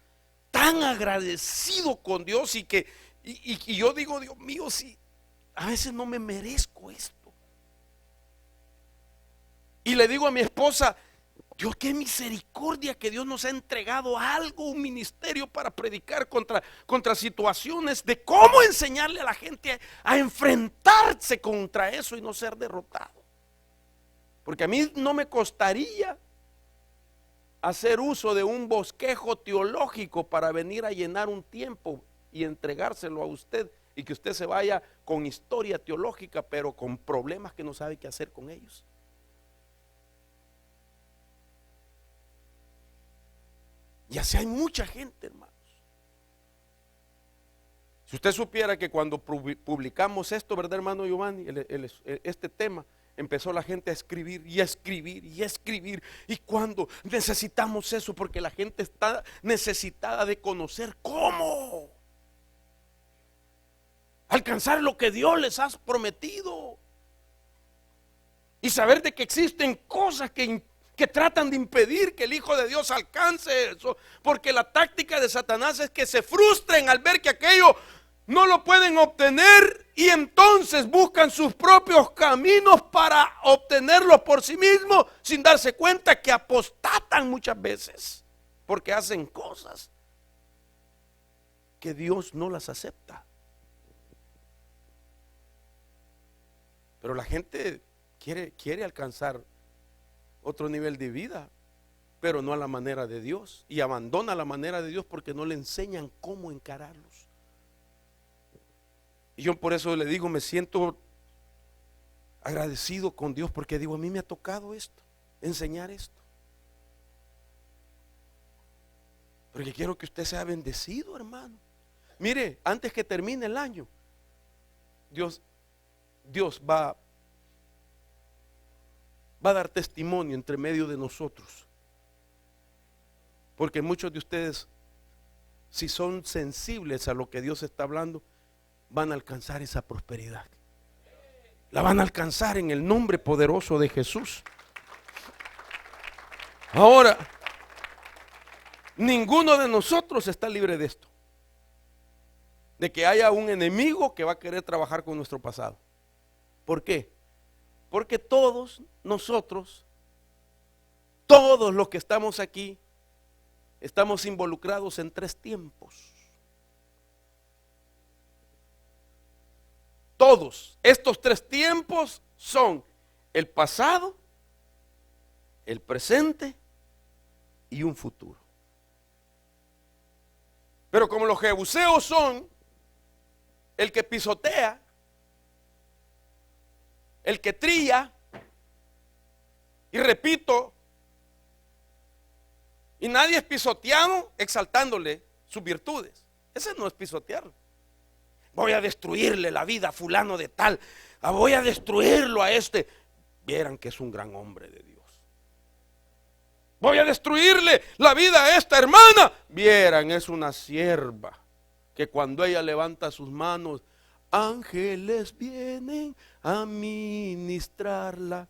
Speaker 2: tan agradecido con Dios y yo digo, Dios mío, si a veces no me merezco esto. Y le digo a mi esposa, Dios, qué misericordia que Dios nos ha entregado algo, un ministerio para predicar contra situaciones de cómo enseñarle a la gente a enfrentarse contra eso y no ser derrotado. Porque a mí no me costaría hacer uso de un bosquejo teológico para venir a llenar un tiempo y entregárselo a usted y que usted se vaya con historia teológica, pero con problemas que no sabe qué hacer con ellos. Y así hay mucha gente, hermanos. Si usted supiera que cuando publicamos esto, ¿verdad, hermano Giovanni? Este tema, empezó la gente a escribir y a escribir y a escribir. Y cuando necesitamos eso, porque la gente está necesitada de conocer cómo alcanzar lo que Dios les ha prometido. Y saber de que existen cosas que tratan de impedir que el Hijo de Dios alcance eso, porque la táctica de Satanás es que se frustren al ver que aquello no lo pueden obtener y entonces buscan sus propios caminos para obtenerlo por sí mismos, sin darse cuenta que apostatan muchas veces porque hacen cosas que Dios no las acepta. Pero la gente quiere alcanzar otro nivel de vida, pero no a la manera de Dios, y abandona la manera de Dios porque no le enseñan cómo encararlos. Y yo por eso le digo, me siento agradecido con Dios, porque digo, a mí me ha tocado esto, enseñar esto, porque quiero que usted sea bendecido, hermano. Mire, antes que termine el año, Dios va a dar testimonio entre medio de nosotros, porque muchos de ustedes, si son sensibles a lo que Dios está hablando, van a alcanzar esa prosperidad. La van a alcanzar en el nombre poderoso de Jesús. Ahora, ninguno de nosotros está libre de esto, de que haya un enemigo que va a querer trabajar con nuestro pasado. ¿Por qué? Porque todos nosotros, todos los que estamos aquí, estamos involucrados en 3 tiempos. Todos estos 3 tiempos son el pasado, el presente y un futuro. Pero como los jebuseos son el que pisotea, el que trilla, y repito, y nadie es pisoteado exaltándole sus virtudes. Ese no es pisotearlo. Voy a destruirle la vida a fulano de tal, voy a destruirlo a este. Vieran que es un gran hombre de Dios. Voy a destruirle la vida a esta hermana. Vieran, es una sierva que cuando ella levanta sus manos, ángeles vienen a ministrarla.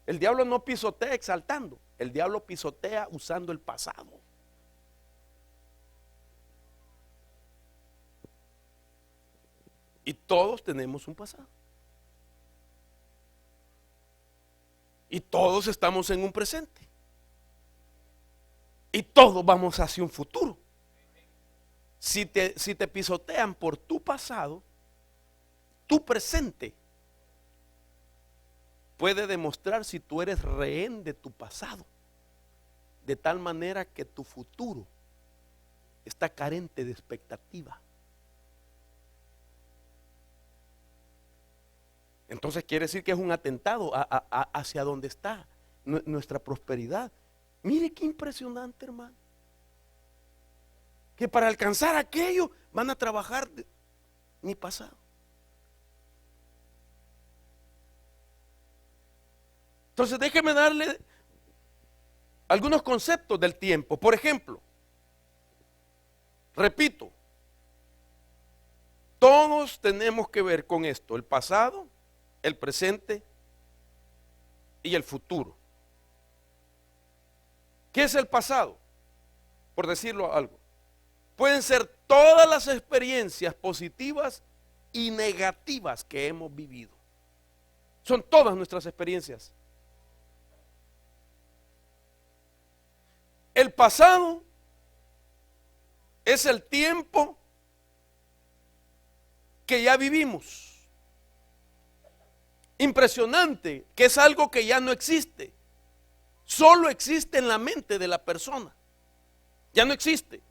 Speaker 2: El diablo no pisotea exaltando, el diablo pisotea usando el pasado. Y todos tenemos un pasado. Y todos estamos en un presente. Y todos vamos hacia un futuro. Si te pisotean por tu pasado, tu presente puede demostrar si tú eres rehén de tu pasado, de tal manera que tu futuro está carente de expectativa. Entonces quiere decir que es un atentado hacia donde está nuestra prosperidad. Mire qué impresionante, hermano. Que para alcanzar aquello van a trabajar mi pasado. Entonces déjeme darle algunos conceptos del tiempo. Por ejemplo, repito, todos tenemos que ver con esto: el pasado, el presente y el futuro. ¿Qué es el pasado? Por decirlo algo, pueden ser todas las experiencias positivas y negativas que hemos vivido. Son todas nuestras experiencias. El pasado es el tiempo que ya vivimos. Impresionante, que es algo que ya no existe. Solo existe en la mente de la persona. Ya no existe.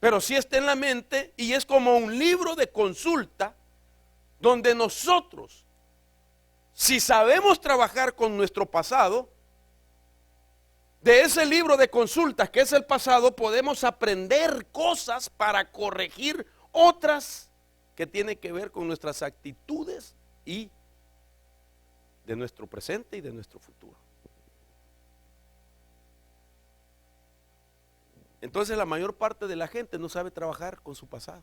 Speaker 2: Pero sí está en la mente, y es como un libro de consulta donde nosotros, si sabemos trabajar con nuestro pasado, de ese libro de consultas que es el pasado, podemos aprender cosas para corregir otras que tienen que ver con nuestras actitudes y de nuestro presente y de nuestro futuro. Entonces la mayor parte de la gente no sabe trabajar con su pasado.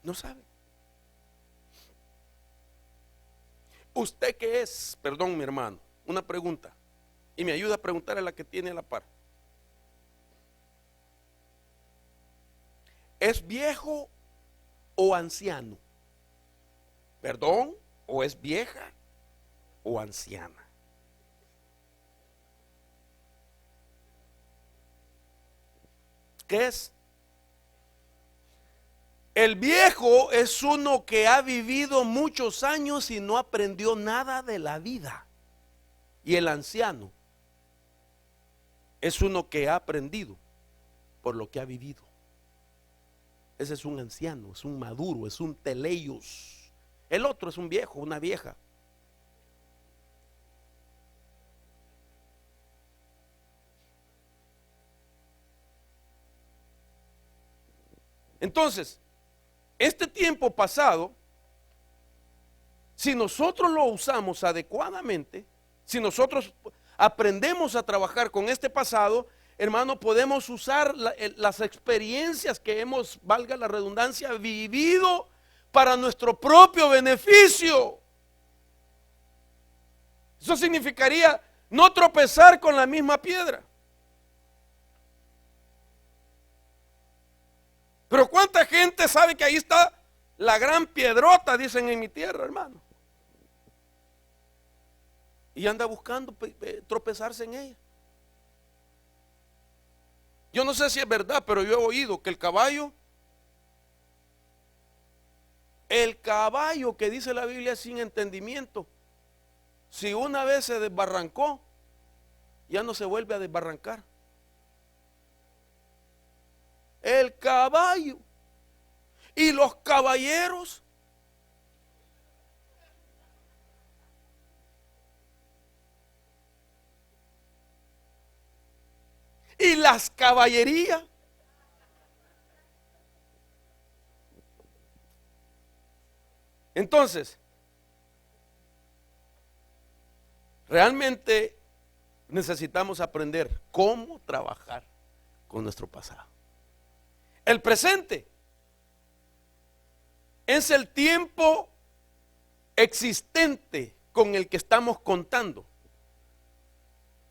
Speaker 2: No sabe. ¿Usted qué es? Perdón, mi hermano, una pregunta. Y me ayuda a preguntar a la que tiene a la par. ¿Es viejo o anciano? Perdón, ¿o es vieja o anciana? ¿Qué es? El viejo es uno que ha vivido muchos años y no aprendió nada de la vida. Y el anciano es uno que ha aprendido por lo que ha vivido. Ese es un anciano, es un maduro, es un teleios. El otro es un viejo, una vieja. Entonces, este tiempo pasado, si nosotros lo usamos adecuadamente, si nosotros aprendemos a trabajar con este pasado, hermano, podemos usar las experiencias que hemos, valga la redundancia, vivido para nuestro propio beneficio. Eso significaría no tropezar con la misma piedra. Pero ¿cuánta gente sabe que ahí está la gran piedrota, dicen en mi tierra, hermano? Y anda buscando tropezarse en ella. Yo no sé si es verdad, pero yo he oído que el caballo que dice la Biblia sin entendimiento, si una vez se desbarrancó, ya no se vuelve a desbarrancar. El caballo y los caballeros y las caballerías. Entonces, realmente necesitamos aprender cómo trabajar con nuestro pasado. El presente es el tiempo existente con el que estamos contando.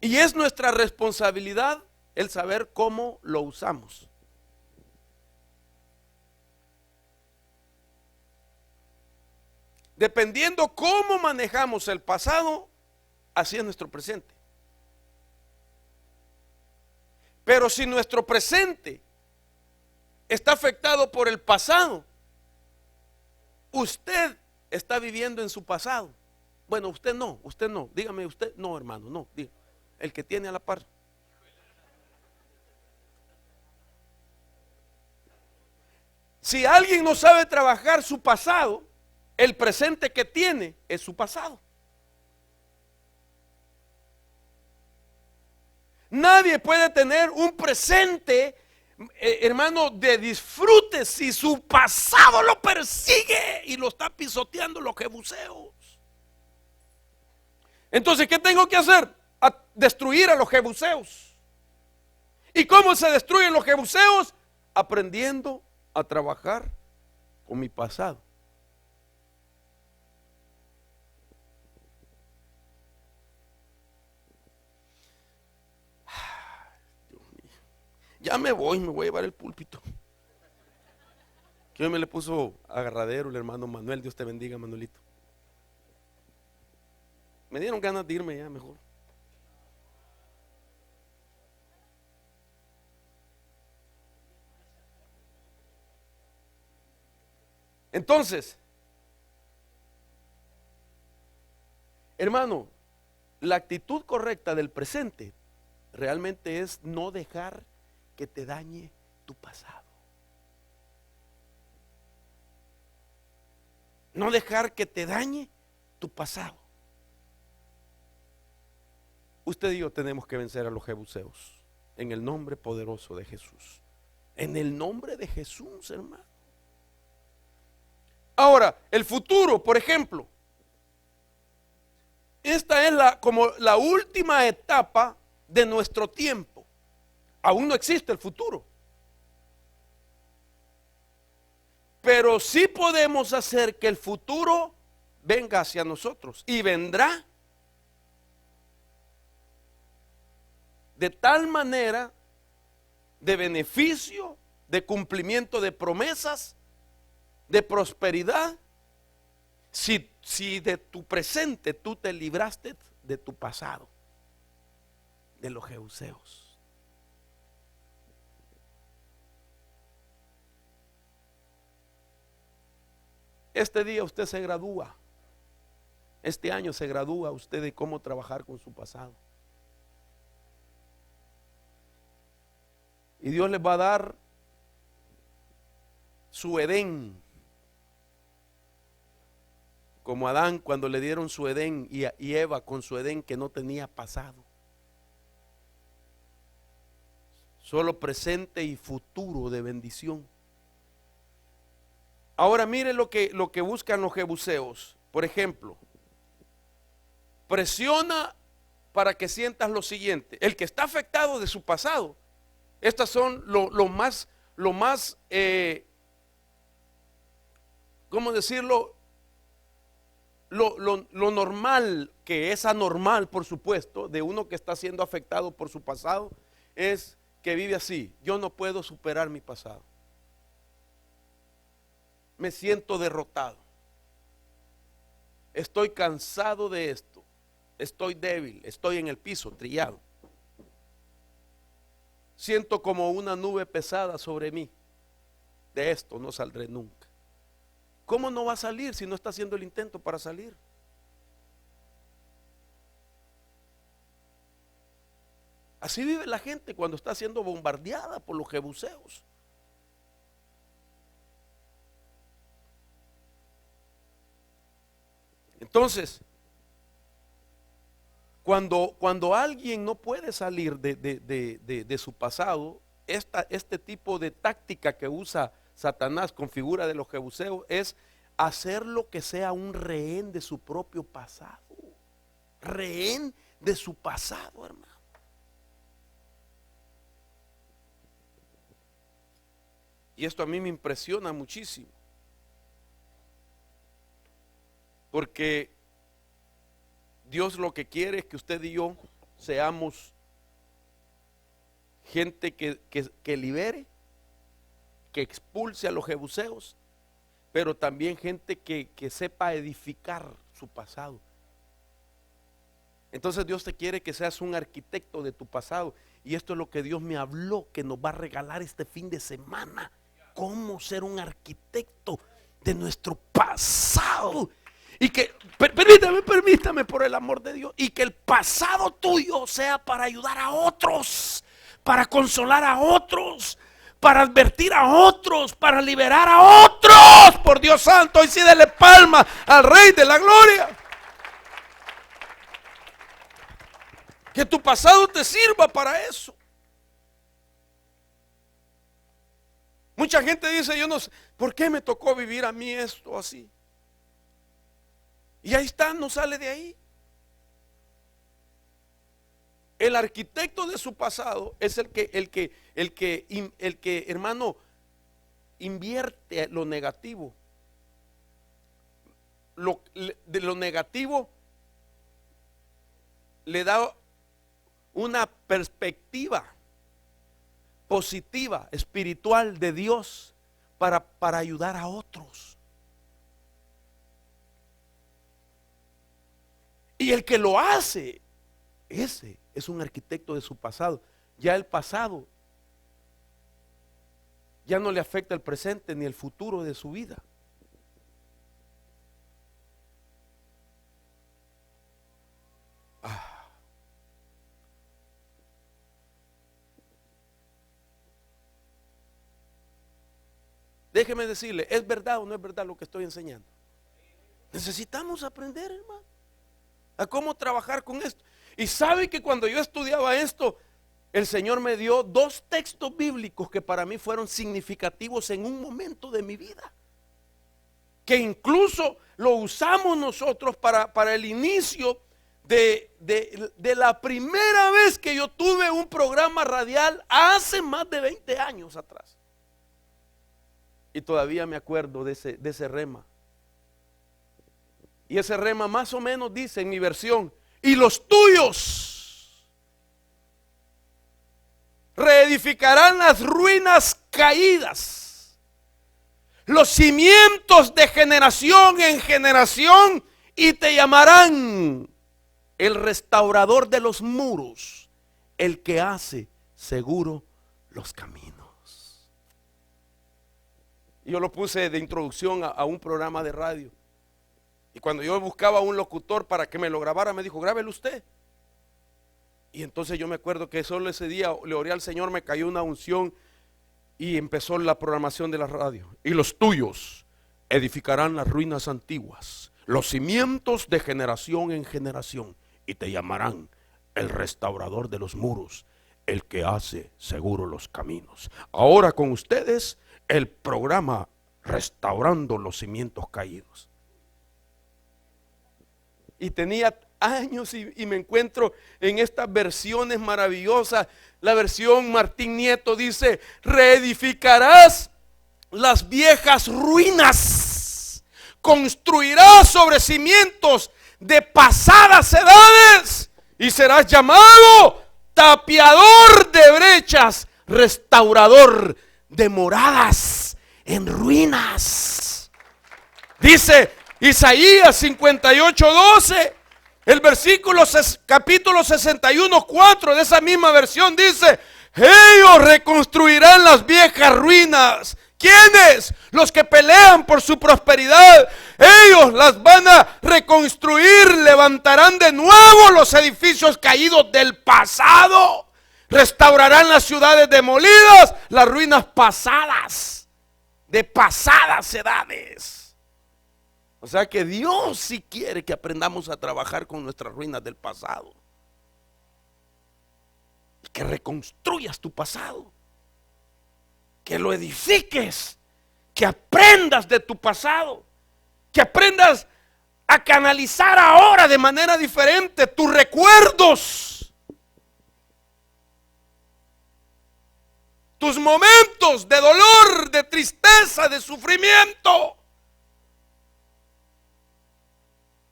Speaker 2: Y es nuestra responsabilidad el saber cómo lo usamos. Dependiendo cómo manejamos el pasado, así es nuestro presente. Pero si nuestro presente está afectado por el pasado, usted está viviendo en su pasado. Bueno, usted no, dígame usted, no, hermano, no, diga, el que tiene a la par. Si alguien no sabe trabajar su pasado, el presente que tiene es su pasado. Nadie puede tener un presente, hermano, de disfrute si su pasado lo persigue y lo está pisoteando los jebuseos. Entonces, ¿qué tengo que hacer? Destruir a los jebuseos. ¿Y cómo se destruyen los jebuseos? Aprendiendo a trabajar con mi pasado. Ya me voy a llevar el púlpito. Que hoy me le puso agarradero el hermano Manuel. Dios te bendiga, Manuelito. Me dieron ganas de irme ya mejor. Entonces, hermano, la actitud correcta del presente realmente es no dejar que te dañe tu pasado. No dejar que te dañe tu pasado. Usted y yo tenemos que vencer a los jebuseos en el nombre poderoso de Jesús. En el nombre de Jesús, hermano. Ahora, el futuro, por ejemplo. Esta es como la última etapa de nuestro tiempo. Aún no existe el futuro. Pero sí podemos hacer que el futuro venga hacia nosotros. Y vendrá de tal manera de beneficio, de cumplimiento de promesas, de prosperidad, si de tu presente tú te libraste de tu pasado, de los jebuseos. Este día usted se gradúa, este año se gradúa usted de cómo trabajar con su pasado. Y Dios les va a dar su Edén, como Adán cuando le dieron su Edén y Eva con su Edén que no tenía pasado. Solo presente y futuro de bendición. Ahora mire lo que buscan los jebuseos. Por ejemplo, presiona para que sientas lo siguiente. El que está afectado de su pasado, estas son lo más ¿cómo decirlo? Lo normal, que es anormal, por supuesto, de uno que está siendo afectado por su pasado, es que vive así: yo no puedo superar mi pasado, me siento derrotado, estoy cansado de esto, estoy débil, estoy en el piso, trillado, siento como una nube pesada sobre mí, de esto no saldré nunca. ¿Cómo no va a salir si no está haciendo el intento para salir? Así vive la gente cuando está siendo bombardeada por los jebuseos. Entonces, cuando alguien no puede salir de su pasado, este tipo de táctica que usa Satanás con figura de los jebuseos es hacerlo que sea un rehén de su propio pasado. Rehén de su pasado, hermano. Y esto a mí me impresiona muchísimo. Porque Dios lo que quiere es que usted y yo seamos gente que libere, que expulse a los jebuseos, pero también gente que sepa edificar su pasado. Entonces Dios te quiere que seas un arquitecto de tu pasado. Y esto es lo que Dios me habló, que nos va a regalar este fin de semana. Cómo ser un arquitecto de nuestro pasado. Y que, permítame por el amor de Dios, y que el pasado tuyo sea para ayudar a otros, para consolar a otros, para advertir a otros, para liberar a otros. Por Dios santo, y sí, dele palma al Rey de la Gloria. Que tu pasado te sirva para eso. Mucha gente dice, yo no sé, ¿por qué me tocó vivir a mí esto así? Y ahí está, no sale de ahí. El arquitecto de su pasado es el que, hermano, invierte lo negativo. De lo negativo le da una perspectiva positiva, espiritual de Dios para ayudar a otros. Y el que lo hace, ese es un arquitecto de su pasado. Ya el pasado ya no le afecta el presente ni el futuro de su vida. Déjeme decirle, ¿es verdad o no es verdad lo que estoy enseñando? Necesitamos aprender, hermano, a cómo trabajar con esto. Y sabe que cuando yo estudiaba esto, el Señor me dio 2 textos bíblicos que para mí fueron significativos en un momento de mi vida, que incluso lo usamos nosotros para el inicio de la primera vez que yo tuve un programa radial hace más de 20 años atrás. Y todavía me acuerdo de ese rema. Y ese rema más o menos dice en mi versión: y los tuyos reedificarán las ruinas caídas, los cimientos de generación en generación, y te llamarán el restaurador de los muros, el que hace seguro los caminos. Yo lo puse de introducción a un programa de radio. Y cuando yo buscaba un locutor para que me lo grabara, me dijo, grábelo usted. Y entonces yo me acuerdo que solo ese día le oré al Señor, me cayó una unción y empezó la programación de la radio. Y los tuyos edificarán las ruinas antiguas, los cimientos de generación en generación, y te llamarán el restaurador de los muros, el que hace seguro los caminos. Ahora con ustedes el programa Restaurando los Cimientos Caídos. Y tenía años y me encuentro en estas versiones maravillosas. La versión Martín Nieto dice: reedificarás las viejas ruinas, construirás sobre cimientos de pasadas edades, y serás llamado tapiador de brechas, restaurador de moradas en ruinas. Dice Isaías 58:12, el versículo capítulo 61:4 de esa misma versión dice: ellos reconstruirán las viejas ruinas. ¿Quiénes? Los que pelean por su prosperidad. Ellos las van a reconstruir, levantarán de nuevo los edificios caídos del pasado. Restaurarán las ciudades demolidas, las ruinas pasadas, de pasadas edades. O sea que Dios sí quiere que aprendamos a trabajar con nuestras ruinas del pasado. Y que reconstruyas tu pasado. Que lo edifiques. Que aprendas de tu pasado. Que aprendas a canalizar ahora de manera diferente tus recuerdos. Tus momentos de dolor, de tristeza, de sufrimiento.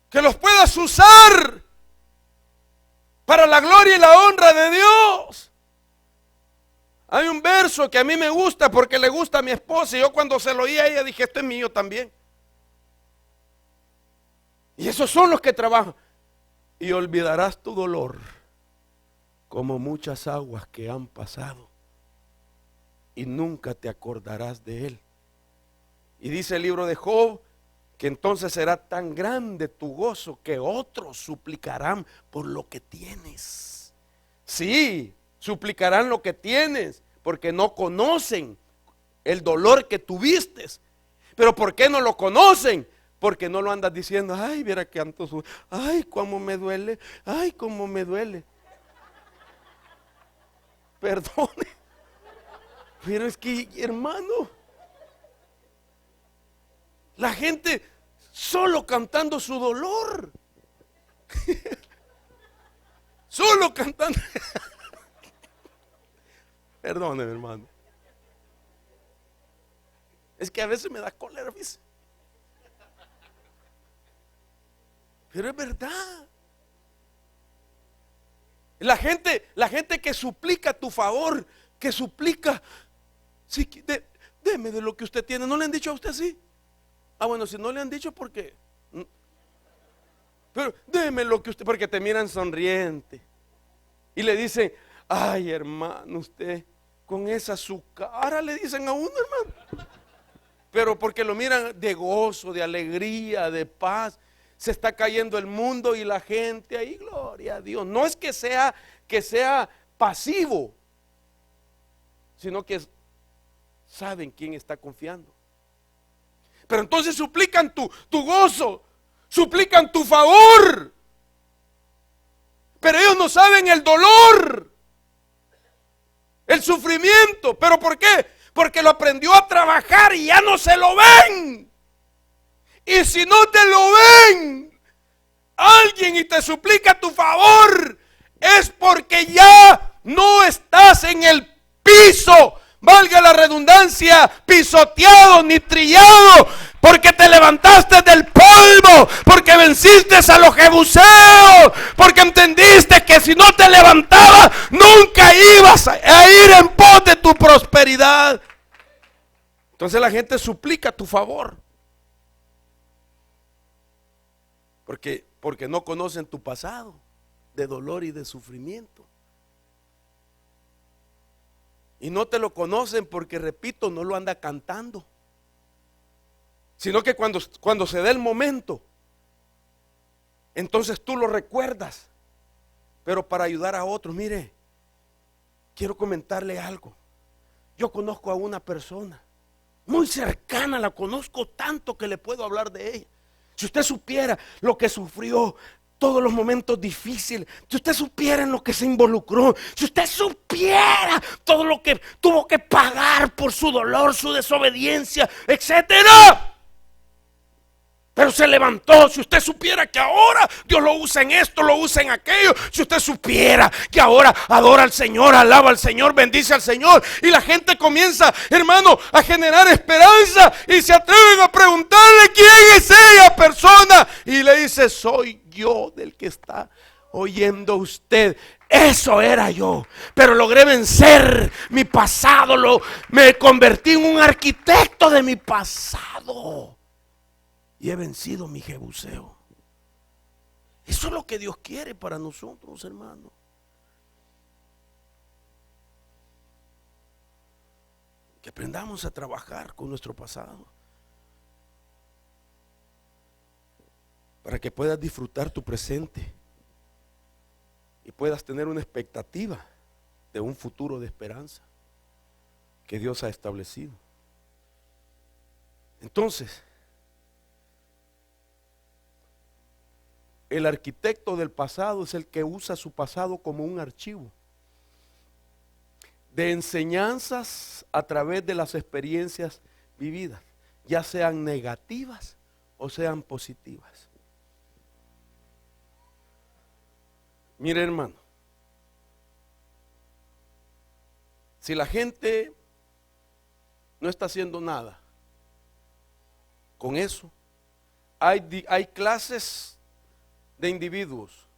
Speaker 2: Que los puedas usar para la gloria y la honra de Dios. Hay un verso que a mí me gusta porque le gusta a mi esposa, y yo cuando se lo oí a ella dije, esto es mío también. Y esos son los que trabajan. Y olvidarás tu dolor como muchas aguas que han pasado, y nunca te acordarás de él. Y dice el libro de Job que entonces será tan grande tu gozo que otros suplicarán por lo que tienes. Sí, suplicarán lo que tienes porque no conocen el dolor que tuviste. Pero ¿por qué no lo conocen? Porque no lo andas diciendo, ay, viera que ando, ay, cómo me duele, ay, cómo me duele. Perdone. Pero es que, hermano, la gente solo cantando su dolor. Solo cantando. Perdóneme, hermano. Es que a veces me da cólera, ¿viste? Pero es verdad. La gente que suplica a tu favor, que suplica, sí, deme de lo que usted tiene. ¿No le han dicho a usted así? Ah, bueno, si no le han dicho, ¿por qué? Pero deme lo que usted, porque te miran sonriente y le dicen, ay, hermano, usted con esa su cara, le dicen a uno, hermano. Pero porque lo miran de gozo, de alegría, de paz. Se está cayendo el mundo y la gente ahí, gloria a Dios. No es que sea pasivo, sino que saben quién está confiando. Pero entonces suplican tu gozo, suplican tu favor, pero ellos no saben el dolor, el sufrimiento. ¿Pero por qué? Porque lo aprendió a trabajar y ya no se lo ven. Y si no te lo ven alguien y te suplica tu favor, es porque ya no estás en el piso, valga la redundancia, pisoteado ni trillado, porque te levantaste del polvo, porque venciste a los jebuseos, porque entendiste que si no te levantabas nunca ibas a ir en pos de tu prosperidad. Entonces la gente suplica tu favor, porque no conocen tu pasado de dolor y de sufrimiento. Y no te lo conocen porque, repito, no lo anda cantando, sino que cuando se dé el momento, entonces tú lo recuerdas. Pero para ayudar a otros, mire, quiero comentarle algo. Yo conozco a una persona muy cercana, la conozco tanto que le puedo hablar de ella. Si usted supiera lo que sufrió, todos los momentos difíciles, si usted supiera en lo que se involucró, si usted supiera todo lo que tuvo que pagar por su dolor, su desobediencia, etcétera. Pero se levantó. Si usted supiera que ahora Dios lo usa en esto, lo usa en aquello. Si usted supiera que ahora adora al Señor, alaba al Señor, bendice al Señor. Y la gente comienza, hermano, a generar esperanza. Y se atreven a preguntarle quién es ella persona. Y le dice, soy yo del que está oyendo usted. Eso era yo, pero logré vencer mi pasado. Me convertí en un arquitecto de mi pasado. Y he vencido mi jebuseo. Eso es lo que Dios quiere para nosotros, hermano. Que aprendamos a trabajar con nuestro pasado, para que puedas disfrutar tu presente y puedas tener una expectativa de un futuro de esperanza que Dios ha establecido. Entonces, el arquitecto del pasado es el que usa su pasado como un archivo de enseñanzas a través de las experiencias vividas, ya sean negativas o sean positivas. Mire, hermano, si la gente no está haciendo nada con eso, hay clases de individuos,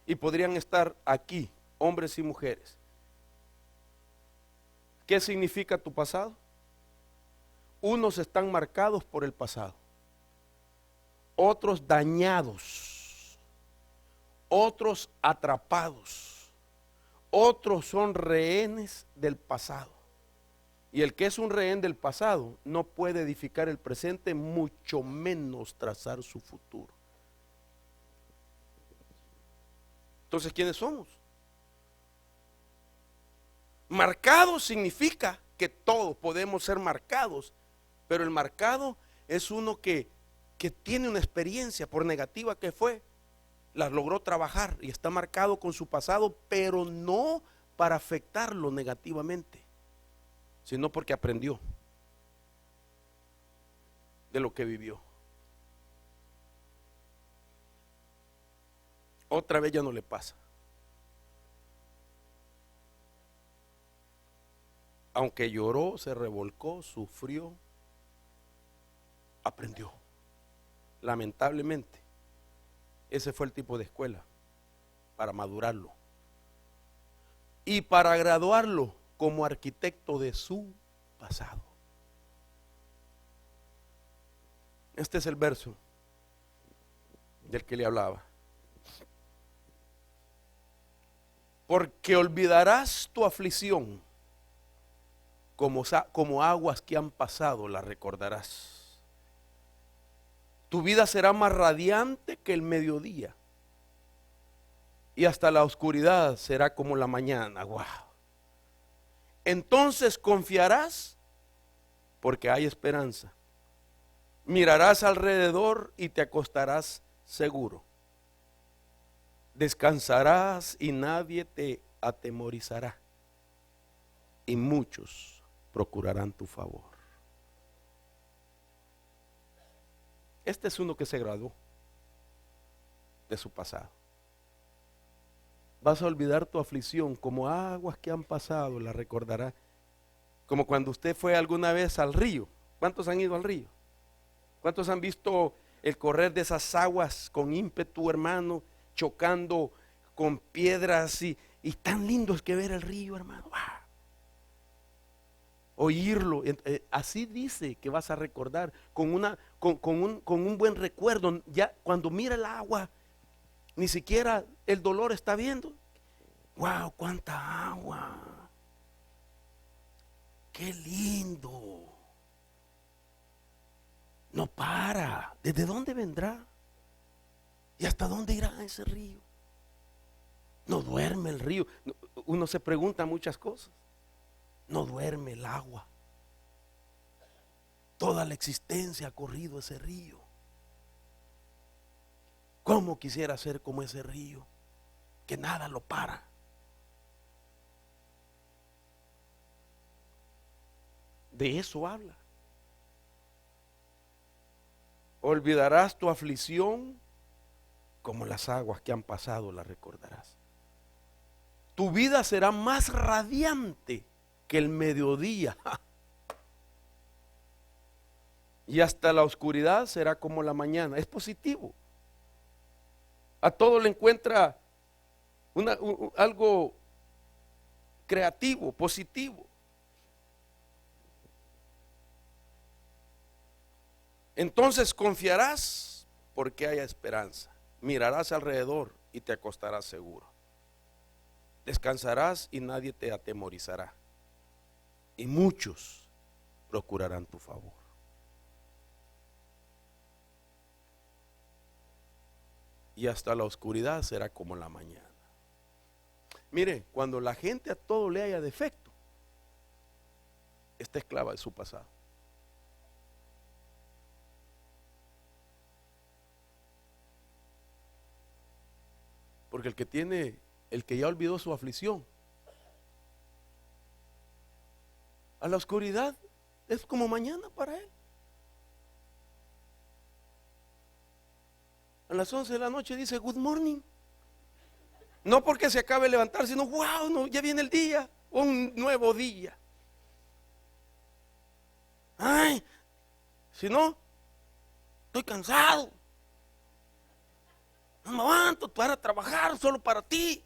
Speaker 2: y podrían estar aquí, hombres y mujeres. ¿Qué significa tu pasado? Unos están marcados por el pasado, otros dañados, otros atrapados, otros son rehenes del pasado. Y el que es un rehén del pasado no puede edificar el presente, mucho menos trazar su futuro. Entonces, ¿quiénes somos? Marcados significa que todos podemos ser marcados, pero el marcado es uno que tiene una experiencia, por negativa que fue, la logró trabajar y está marcado con su pasado, pero no para afectarlo negativamente, sino porque aprendió de lo que vivió. Otra vez ya no le pasa. Aunque lloró, se revolcó, sufrió, aprendió. Lamentablemente, ese fue el tipo de escuela para madurarlo y para graduarlo como arquitecto de su pasado. Este es el verso del que le hablaba. Porque olvidarás tu aflicción, como aguas que han pasado, la recordarás. Tu vida será más radiante que el mediodía, y hasta la oscuridad será como la mañana. Wow. Entonces confiarás porque hay esperanza. Mirarás alrededor y te acostarás seguro. Descansarás y nadie te atemorizará, y muchos procurarán tu favor. Este es uno que se graduó de su pasado. Vas a olvidar tu aflicción, como aguas que han pasado, la recordarás. Como cuando usted fue alguna vez al río. ¿Cuántos han ido al río? ¿Cuántos han visto el correr de esas aguas con ímpetu, hermano, chocando con piedras y tan lindo es que ver el río, hermano? ¡Wow! Oírlo, así dice que vas a recordar con un buen recuerdo. Ya cuando mira el agua, ni siquiera el dolor está viendo. ¡Wow! ¡Cuánta agua! ¡Qué lindo! No para. ¿Desde dónde vendrá? ¿Y hasta dónde irá ese río? No duerme el río. Uno se pregunta muchas cosas. No duerme el agua. Toda la existencia ha corrido ese río. ¿Cómo quisiera ser como ese río? Que nada lo para. De eso habla. Olvidarás tu aflicción, como las aguas que han pasado la recordarás. Tu vida será más radiante que el mediodía. Y hasta la oscuridad será como la mañana. Es positivo. A todo le encuentra algo creativo, positivo. Entonces confiarás porque haya esperanza. Mirarás alrededor y te acostarás seguro. Descansarás y nadie te atemorizará. Y muchos procurarán tu favor. Y hasta la oscuridad será como la mañana. Mire, cuando la gente a todo le haya defecto, está esclava de su pasado. Porque el que ya olvidó su aflicción, a la oscuridad es como mañana para él. A las 11 de la noche dice good morning. No porque se acabe de levantar, sino wow, no, ya viene el día, un nuevo día. Ay, si no, estoy cansado. No me aguanto para trabajar solo para ti.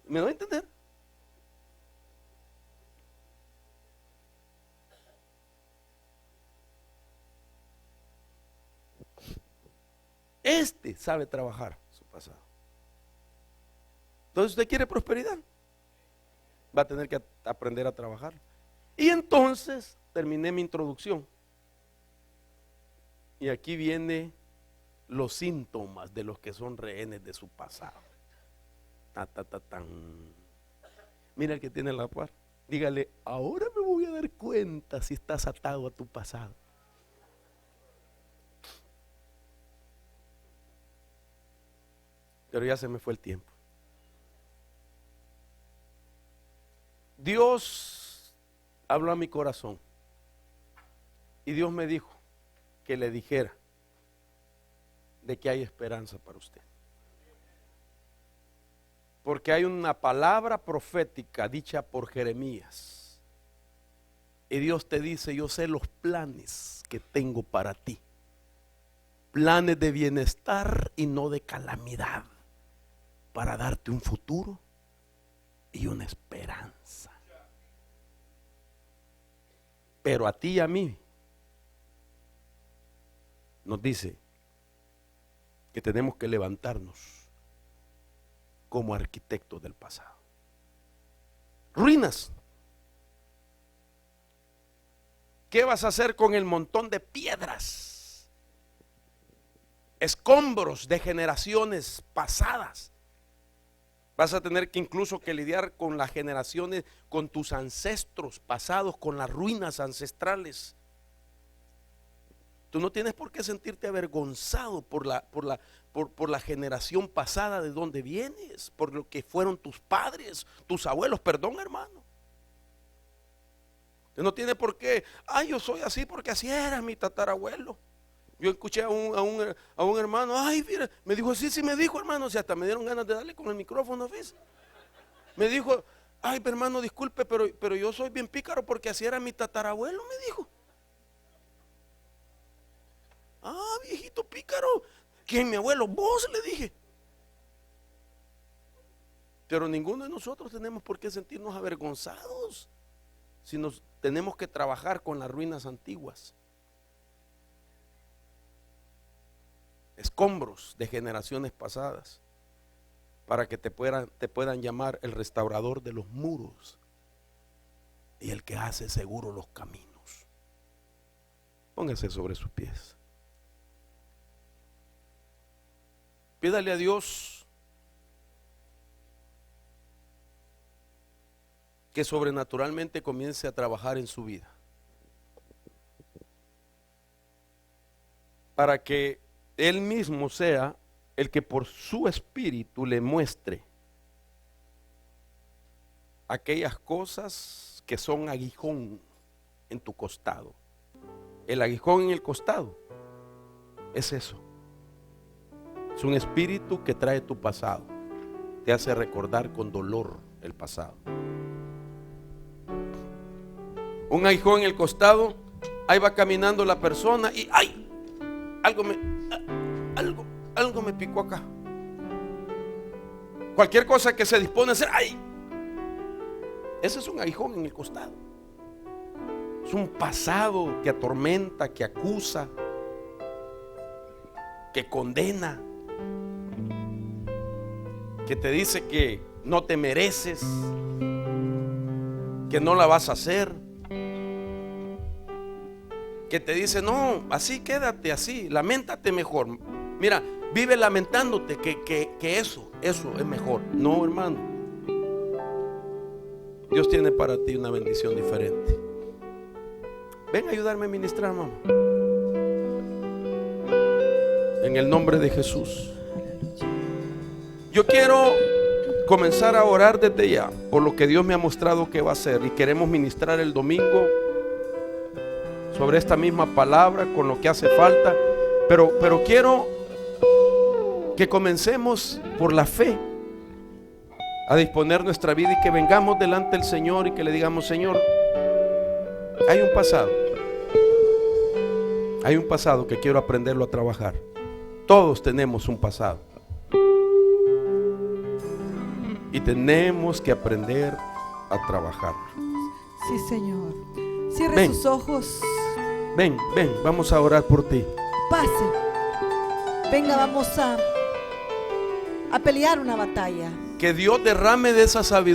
Speaker 2: ¿Me doy a entender? Este sabe trabajar su pasado. Entonces usted quiere prosperidad, va a tener que aprender a trabajar. Y entonces terminé mi introducción. Y aquí viene los síntomas de los que son rehenes de su pasado. Tan. Mira el que tiene la par. Dígale, ahora me voy a dar cuenta si estás atado a tu pasado. Pero ya se me fue el tiempo. Dios habló a mi corazón y Dios me dijo que le dijera de que hay esperanza para usted. Porque hay una palabra profética dicha por Jeremías. Y Dios te dice: yo sé los planes que tengo para ti. Planes de bienestar y no de calamidad, para darte un futuro y una esperanza. Pero a ti y a mí nos dice que tenemos que levantarnos como arquitectos del pasado. Ruinas. ¿Qué vas a hacer con el montón de piedras, escombros de generaciones pasadas? Vas a tener que incluso que lidiar con las generaciones, con tus ancestros pasados, con las ruinas ancestrales. Tú no tienes por qué sentirte avergonzado por la generación pasada de donde vienes, por lo que fueron tus padres, tus abuelos. Perdón, hermano. Usted no tiene por qué: ay, yo soy así porque así era mi tatarabuelo. Yo escuché a un hermano: ay, mira, me dijo, sí, me dijo, hermano, si hasta me dieron ganas de darle con el micrófono, ¿ves? Me dijo: ay, hermano, disculpe, pero yo soy bien pícaro porque así era mi tatarabuelo, me dijo. Ah, viejito pícaro. ¿Quién, mi abuelo? Vos, le dije. Pero ninguno de nosotros tenemos por qué sentirnos avergonzados, si nos tenemos que trabajar con las ruinas antiguas, escombros de generaciones pasadas, para que te puedan llamar el restaurador de los muros y el que hace seguro los caminos. Póngase sobre sus pies. Pídale a Dios que sobrenaturalmente comience a trabajar en su vida, para que Él mismo sea el que por su espíritu le muestre aquellas cosas que son aguijón en tu costado. El aguijón en el costado es eso. Es un espíritu que trae tu pasado, te hace recordar con dolor el pasado. Un aguijón en el costado, ahí va caminando la persona y ¡ay! Algo me picó acá. Cualquier cosa que se dispone a hacer, ¡ay! Ese es un aguijón en el costado. Es un pasado que atormenta, que acusa, que condena, que te dice que no te mereces, que no la vas a hacer, que te dice: no, así quédate así, lamentate mejor. Mira, vive lamentándote que eso es mejor. No, hermano. Dios tiene para ti una bendición diferente. Ven a ayudarme a ministrar, mamá. En el nombre de Jesús. Yo quiero comenzar a orar desde ya por lo que Dios me ha mostrado que va a hacer, y queremos ministrar el domingo sobre esta misma palabra con lo que hace falta, pero quiero que comencemos por la fe a disponer nuestra vida y que vengamos delante del Señor y que le digamos: Señor, hay un pasado que quiero aprenderlo a trabajar. Todos tenemos un pasado y tenemos que aprender a trabajar.
Speaker 3: Sí, Señor. Cierre sus ojos.
Speaker 2: Ven, vamos a orar por ti.
Speaker 3: Pase. Venga, vamos a pelear una batalla.
Speaker 2: Que Dios derrame de esa sabiduría